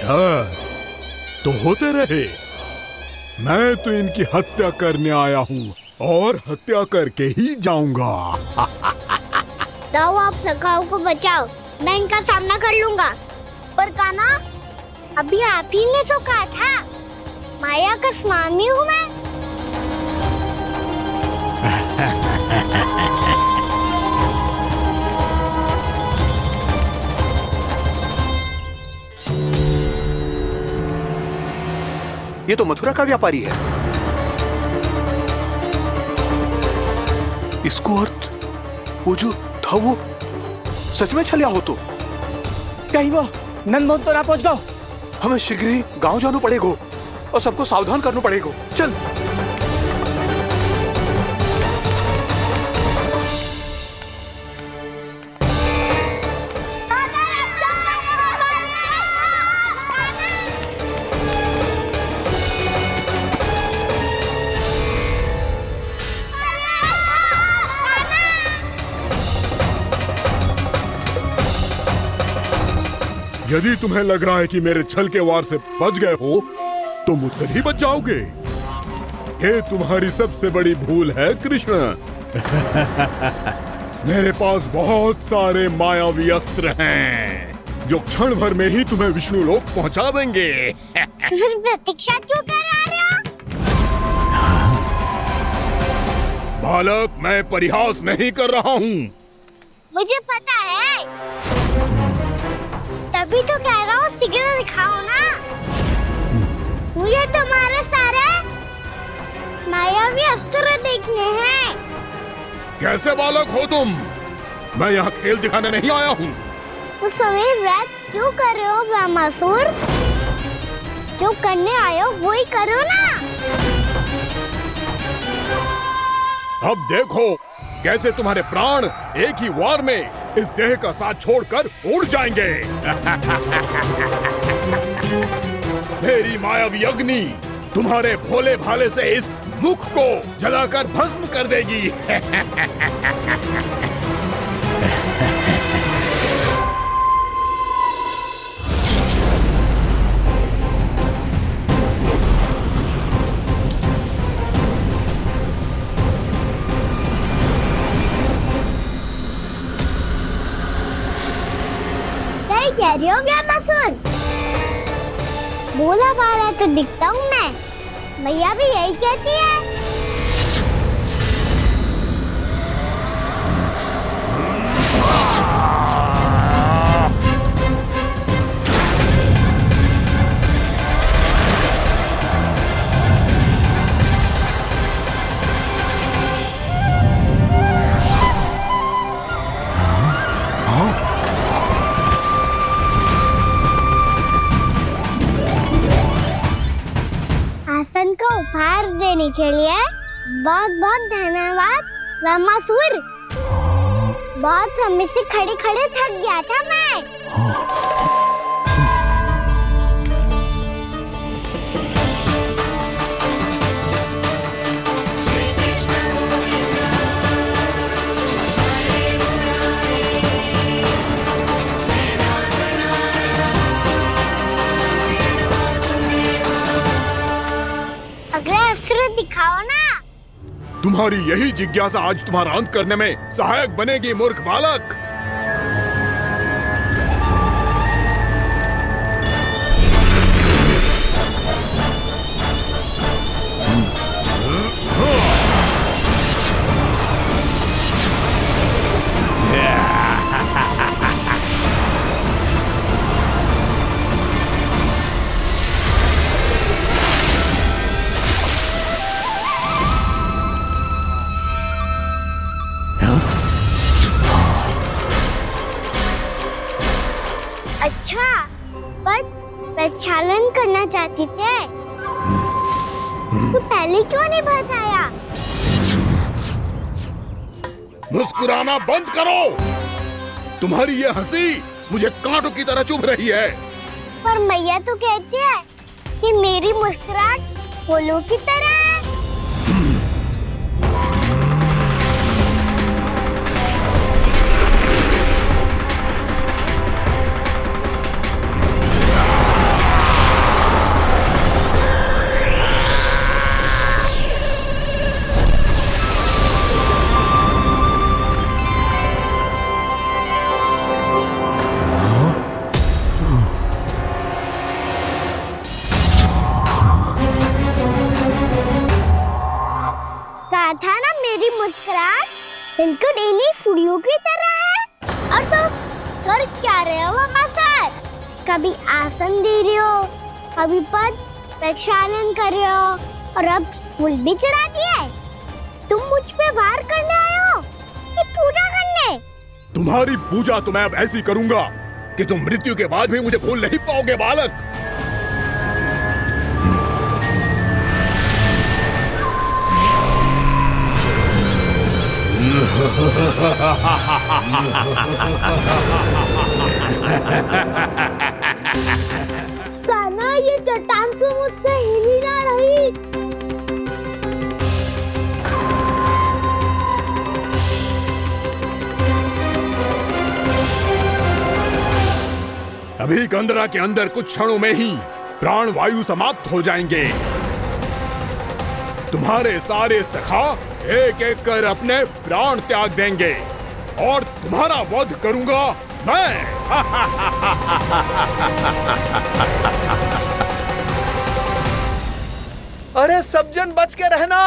डर तो होते रहे। मैं तो इनकी हत्या करने आया हूँ और हत्या करके ही जाऊंगा। दाओ आप सखाओ को बचाओ, मैं इनका सामना कर लूंगा। पर कान्हा, अभी आप ही ने तो कहा था माया का स्वामी हूँ मैं। ये तो मथुरा का व्यापारी है। इसको अर्थ वो जो था वो सच में छलिया हो तो कहीं वो नंदमोहन तो ना पहुंच गो। हमें शीघ्र ही गांव जाना पड़ेगा और सबको सावधान करना पड़ेगा। चल। यदि तुम्हें लग रहा है कि मेरे छल के वार से बच गए हो तो मुझसे भी बच जाओगे। ये तुम्हारी सबसे बड़ी भूल है कृष्ण। मेरे पास बहुत सारे मायावी अस्त्र हैं जो क्षण भर में ही तुम्हें विष्णु लोक पहुंचा देंगे। तो फिर प्रतीक्षा क्यों कर रहे हो? बालक, मैं परिहास नहीं कर रहा हूँ। मुझे पता है, तभी तो कह रहा हूँ शीघ्र दिखाओ ना। मुझे तुम्हारे सारे मायावी अस्त्र देखने हैं। कैसे बालक हो तुम? मैं यहाँ खेल दिखाने नहीं आया हूँ। उस समय व्रत क्यों कर रहे हो ब्रह्मासुर? जो करने आए हो वो ही करो ना। अब देखो कैसे तुम्हारे प्राण एक ही वार में इस देह का साथ छोड़कर उड़ जाएंगे। मेरी मायावी अग्नि तुम्हारे भोले भाले से इस मुख को जलाकर भस्म कर देगी। कह रही हो ब्रह्मासुर? भोला भाला तो दिखता हूँ मैं। भैया भी यही कहती है। आसन का उपहार देने के लिए बहुत बहुत धन्यवाद ब्रह्मासुर। बहुत समय से खड़े खड़े थक गया था मैं। अगला अस्त्र दिखाओ ना। तुम्हारी यही जिज्ञासा आज तुम्हारा अंत करने में सहायक बनेगी मूर्ख बालक। अच्छा, पर प्रक्षालन करना चाहती थे तो पहले क्यों नहीं बताया? मुस्कुराना बंद करो। तुम्हारी ये हंसी मुझे कांटों की तरह चुभ रही है। पर मैया तो कहती है कि मेरी मुस्कुराहट फूलों की तरह है। कहा था ना मेरी मुस्कुराहट बिल्कुल इन्हीं फूलों की तरह है। और तुम कर क्या रहे हो वहाँ सर? कभी आसन दे रहे हो, कभी पद प्रक्षालन कर रहे हो और अब फूल भी चढ़ा दिए। तुम मुझ पे वार करने आए हो कि पूजा करने? तुम्हारी पूजा तो मैं अब ऐसी करूंगा कि तुम मृत्यु के बाद भी मुझे भूल नहीं पाओगे बालक। कान्हा, ये चट्टान तो मुझसे हिली ना रही। अभी कंदरा के अंदर कुछ क्षणों में ही प्राण वायु समाप्त हो जाएंगे। तुम्हारे सारे सखा एक एक कर अपने प्राण त्याग देंगे और तुम्हारा वध करूंगा मैं। अरे सब जन बच के रहना।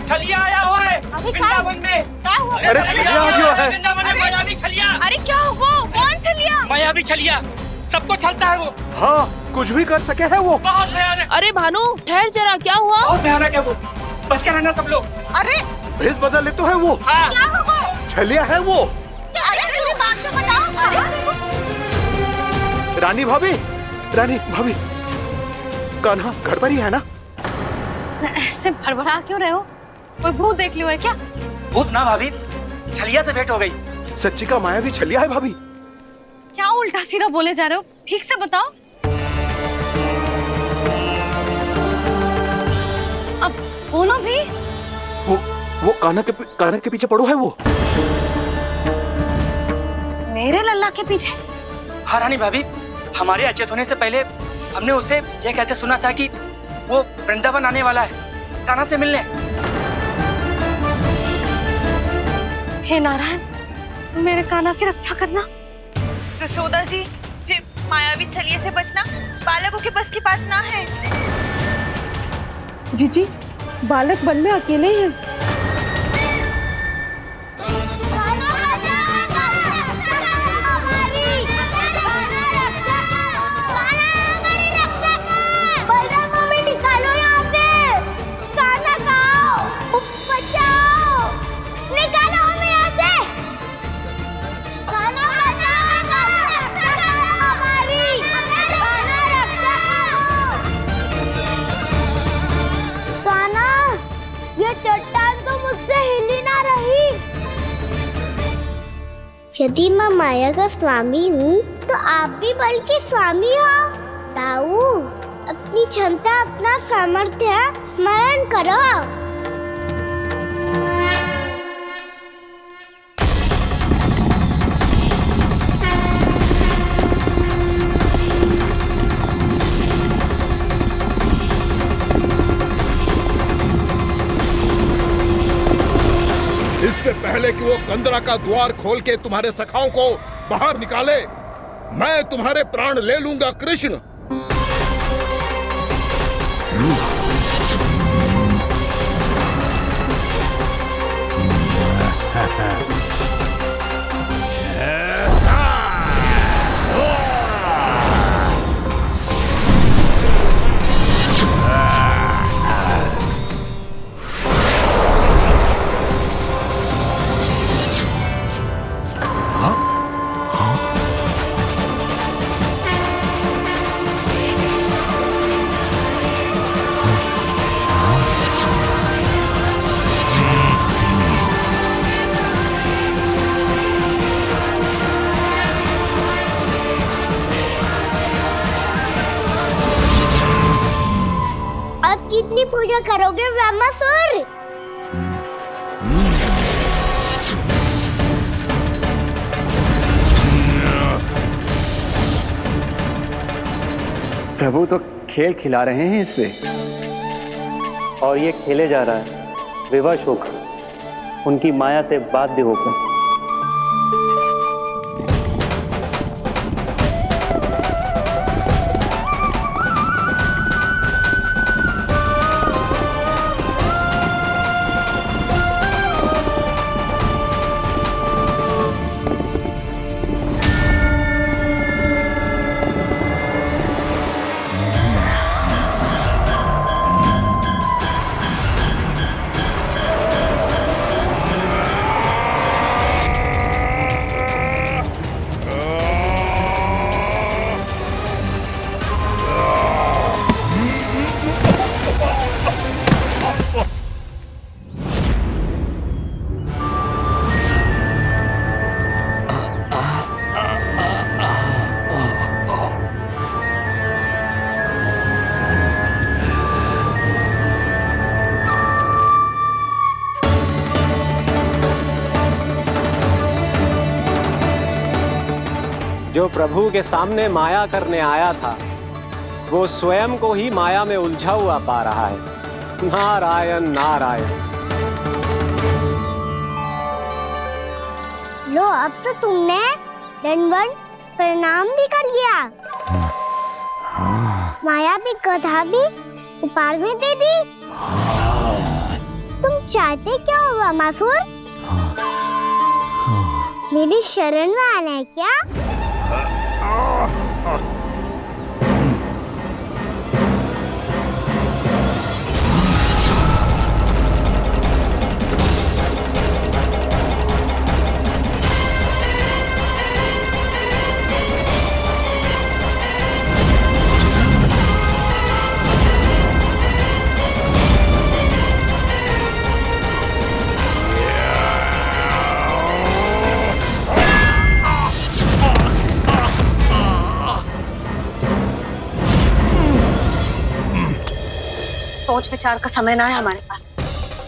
छलिया आया हुआ है वृंदावन में। अरे छलिया आ गया है। वृंदावन में मायावी छलिया। अरे क्या हुआ? कौन छलिया? मायावी छलिया, सबको छलता है वो। हाँ, कुछ भी कर सके है वो। बहुत भयानक। अरे भानु ठहर जरा, क्या हुआ? बहुत भयानक है वो, बच के रहना सब लोग। अरे भेष बदल ले तो है वो। हाँ। क्या हुआ? छलिया है वो। अरे मेरी बात तो बताओ। रानी भाभी, रानी भाभी, कान्हा घर पर ही है ना? ऐसे भड़बड़ा क्यों रहे हो? कोई भूत देख लियो है क्या? भूत ना भाभी, छलिया से भेंट हो गई। सच्ची का मायावी छलिया है भाभी। क्या उल्टा सीधा बोले जा रहे हो? ठीक से बताओ। अब बोलो भी। वो कान्हा के पीछे पड़ो है वो। मेरे लल्ला के पीछे? हाँ रानी भाभी, हमारे अचेत होने से पहले हमने उसे ये कहते सुना था कि वो वृंदावन आने वाला है कान्हा से मिलने। हे नारायण, मेरे कान्हा की रक्षा करना। जसोदा जी, मायावी छलिए से बचना बालकों के बस की बात ना है। जीजी, बालक वन में अकेले हैं। यदि मैं माया का स्वामी हूँ तो आप भी बल के स्वामी हो। ताऊ, अपनी क्षमता, अपना सामर्थ्य स्मरण करो। इससे पहले कि वो कंदरा का द्वार खोल के तुम्हारे सखाओं को बाहर निकाले, मैं तुम्हारे प्राण ले लूंगा कृष्ण। कितनी पूजा करोगे ब्रह्मासुर? प्रभु तो खेल खिला रहे हैं इससे, और ये खेले जा रहा है विवश होकर, उनकी माया से बाध्य होकर। जो प्रभु के सामने माया करने आया था वो स्वयं को ही माया में उलझा हुआ पा रहा है। नारायण नारायण। लो अब तो तुमने दंडवत प्रणाम भी कर लिया, माया भी कथा भी उपार में दे दी। तुम चाहते क्या हो वामासुर? मेरी शरण में आना है क्या? सोच विचार का समय ना है हमारे पास।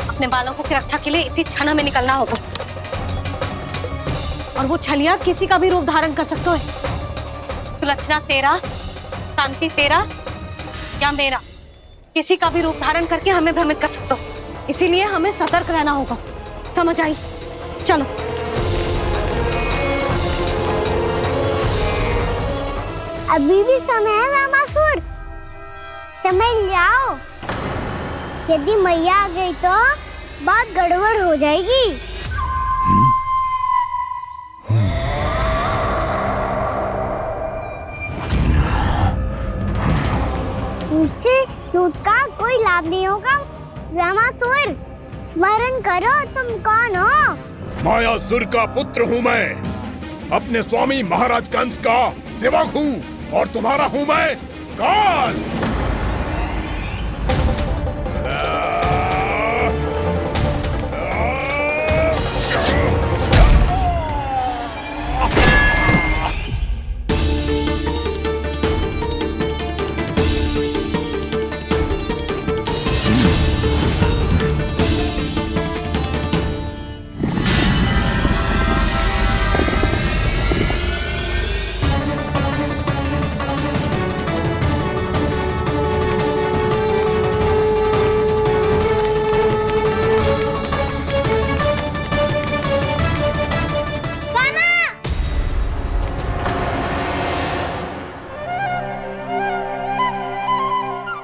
अपने बालकों की रक्षा के लिए इसी क्षण हमें निकलना होगा। और वो छलिया किसी का भी रूप धारण कर सकते हो। सुलक्षणा तेरा, शांति तेरा या मेरा, किसी का भी रूप धारण करके हमें भ्रमित कर सकते हो। इसीलिए हमें सतर्क रहना होगा। समझ आई? चलो। अभी भी समय है वामासुर, समझ जाओ। यदि मैया आ गई तो बात गड़बड़ हो जाएगी। मुझसे झूठ का कोई लाभ नहीं होगा। वामासुर, स्मरण करो तुम कौन हो? मायासुर का पुत्र हूँ मैं, अपने स्वामी महाराज कंस का सेवक हूँ, और तुम्हारा हूँ मैं काल।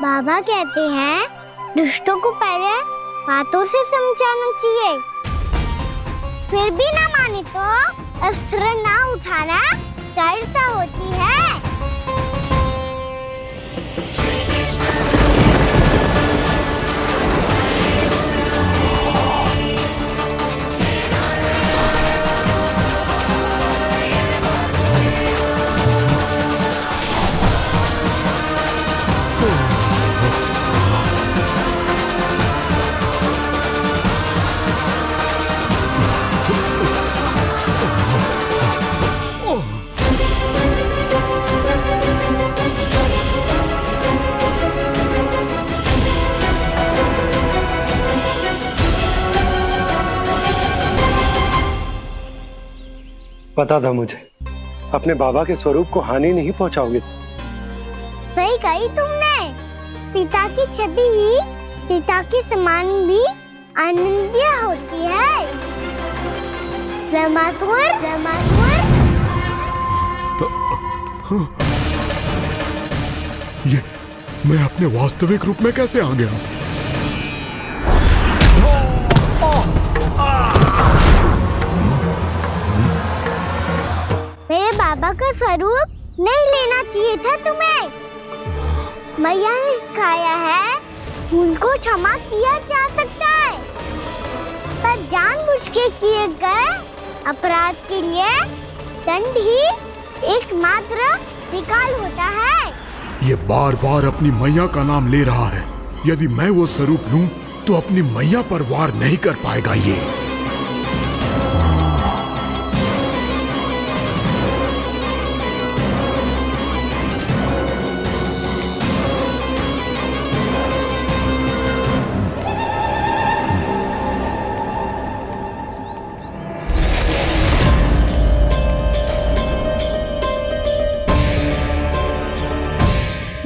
बाबा कहते हैं दुष्टों को पहले बातों से समझाना चाहिए, फिर भी ना माने तो अस्त्र ना उठाना कायरता होती है। पता था मुझे, अपने बाबा के स्वरूप को हानि नहीं पहुंचाओगे। सही कही तुमने। पिता की छवि ही पिता के समान भी आनंदीय होती है। वामासुर, वामासुर। ये मैं अपने वास्तविक रूप में कैसे आ गया? मेरे बाबा का स्वरूप नहीं लेना चाहिए था तुम्हें। मैया ने सिखाया है भूल को क्षमा किया जा सकता है, पर जानबूझ के किए गए अपराध के लिए दंड ही एकमात्र निकाल होता है। ये बार बार अपनी मैया का नाम ले रहा है। यदि मैं वो स्वरूप लूं तो अपनी मैया पर वार नहीं कर पाएगा ये।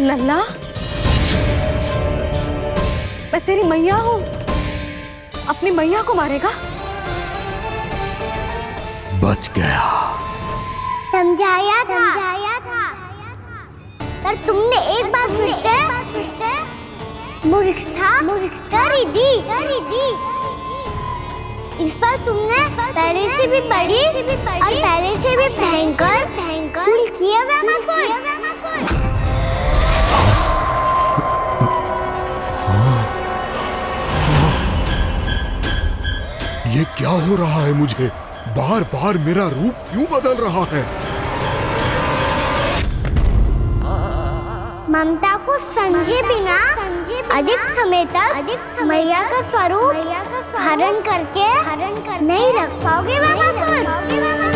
लल्ला, मैं तेरी मैया हूँ, अपनी मैया को मारेगा? बच गया। समझाया था पर तुमने एक बार फिर से मूर्खता कर ही दी। इस पर तुमने पहले से भी बड़ी और पहले से भी भयंकर भूल किया वैमासुर। ये क्या हो रहा है मुझे? बार बार मेरा रूप क्यों बदल रहा है? ममता को समझे बिना अधिक समय तक मैया का स्वरूप हरण करके नहीं रख पाओगे वैमासुर।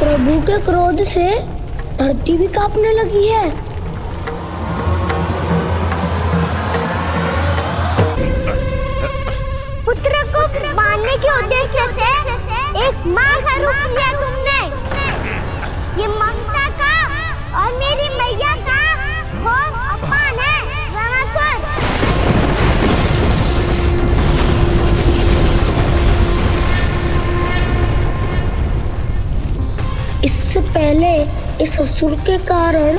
प्रभु के क्रोध से धरती भी कांपने लगी है। पुत्र को मारने के उद्देश्य से एक माँ का रूप लिया तुमने। ये ममता का और मेरी मैया का घोर अपमान है वैमासुर। इससे पहले इस असुर के कारण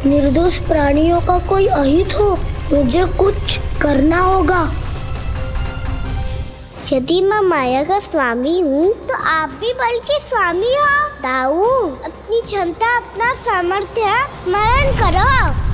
निर्दोष प्राणियों का कोई अहित हो, मुझे कुछ करना होगा। यदि मैं माया का स्वामी हूँ तो आप भी बल के स्वामी हो। दाऊ, अपनी क्षमता अपना सामर्थ्य स्मरण करो।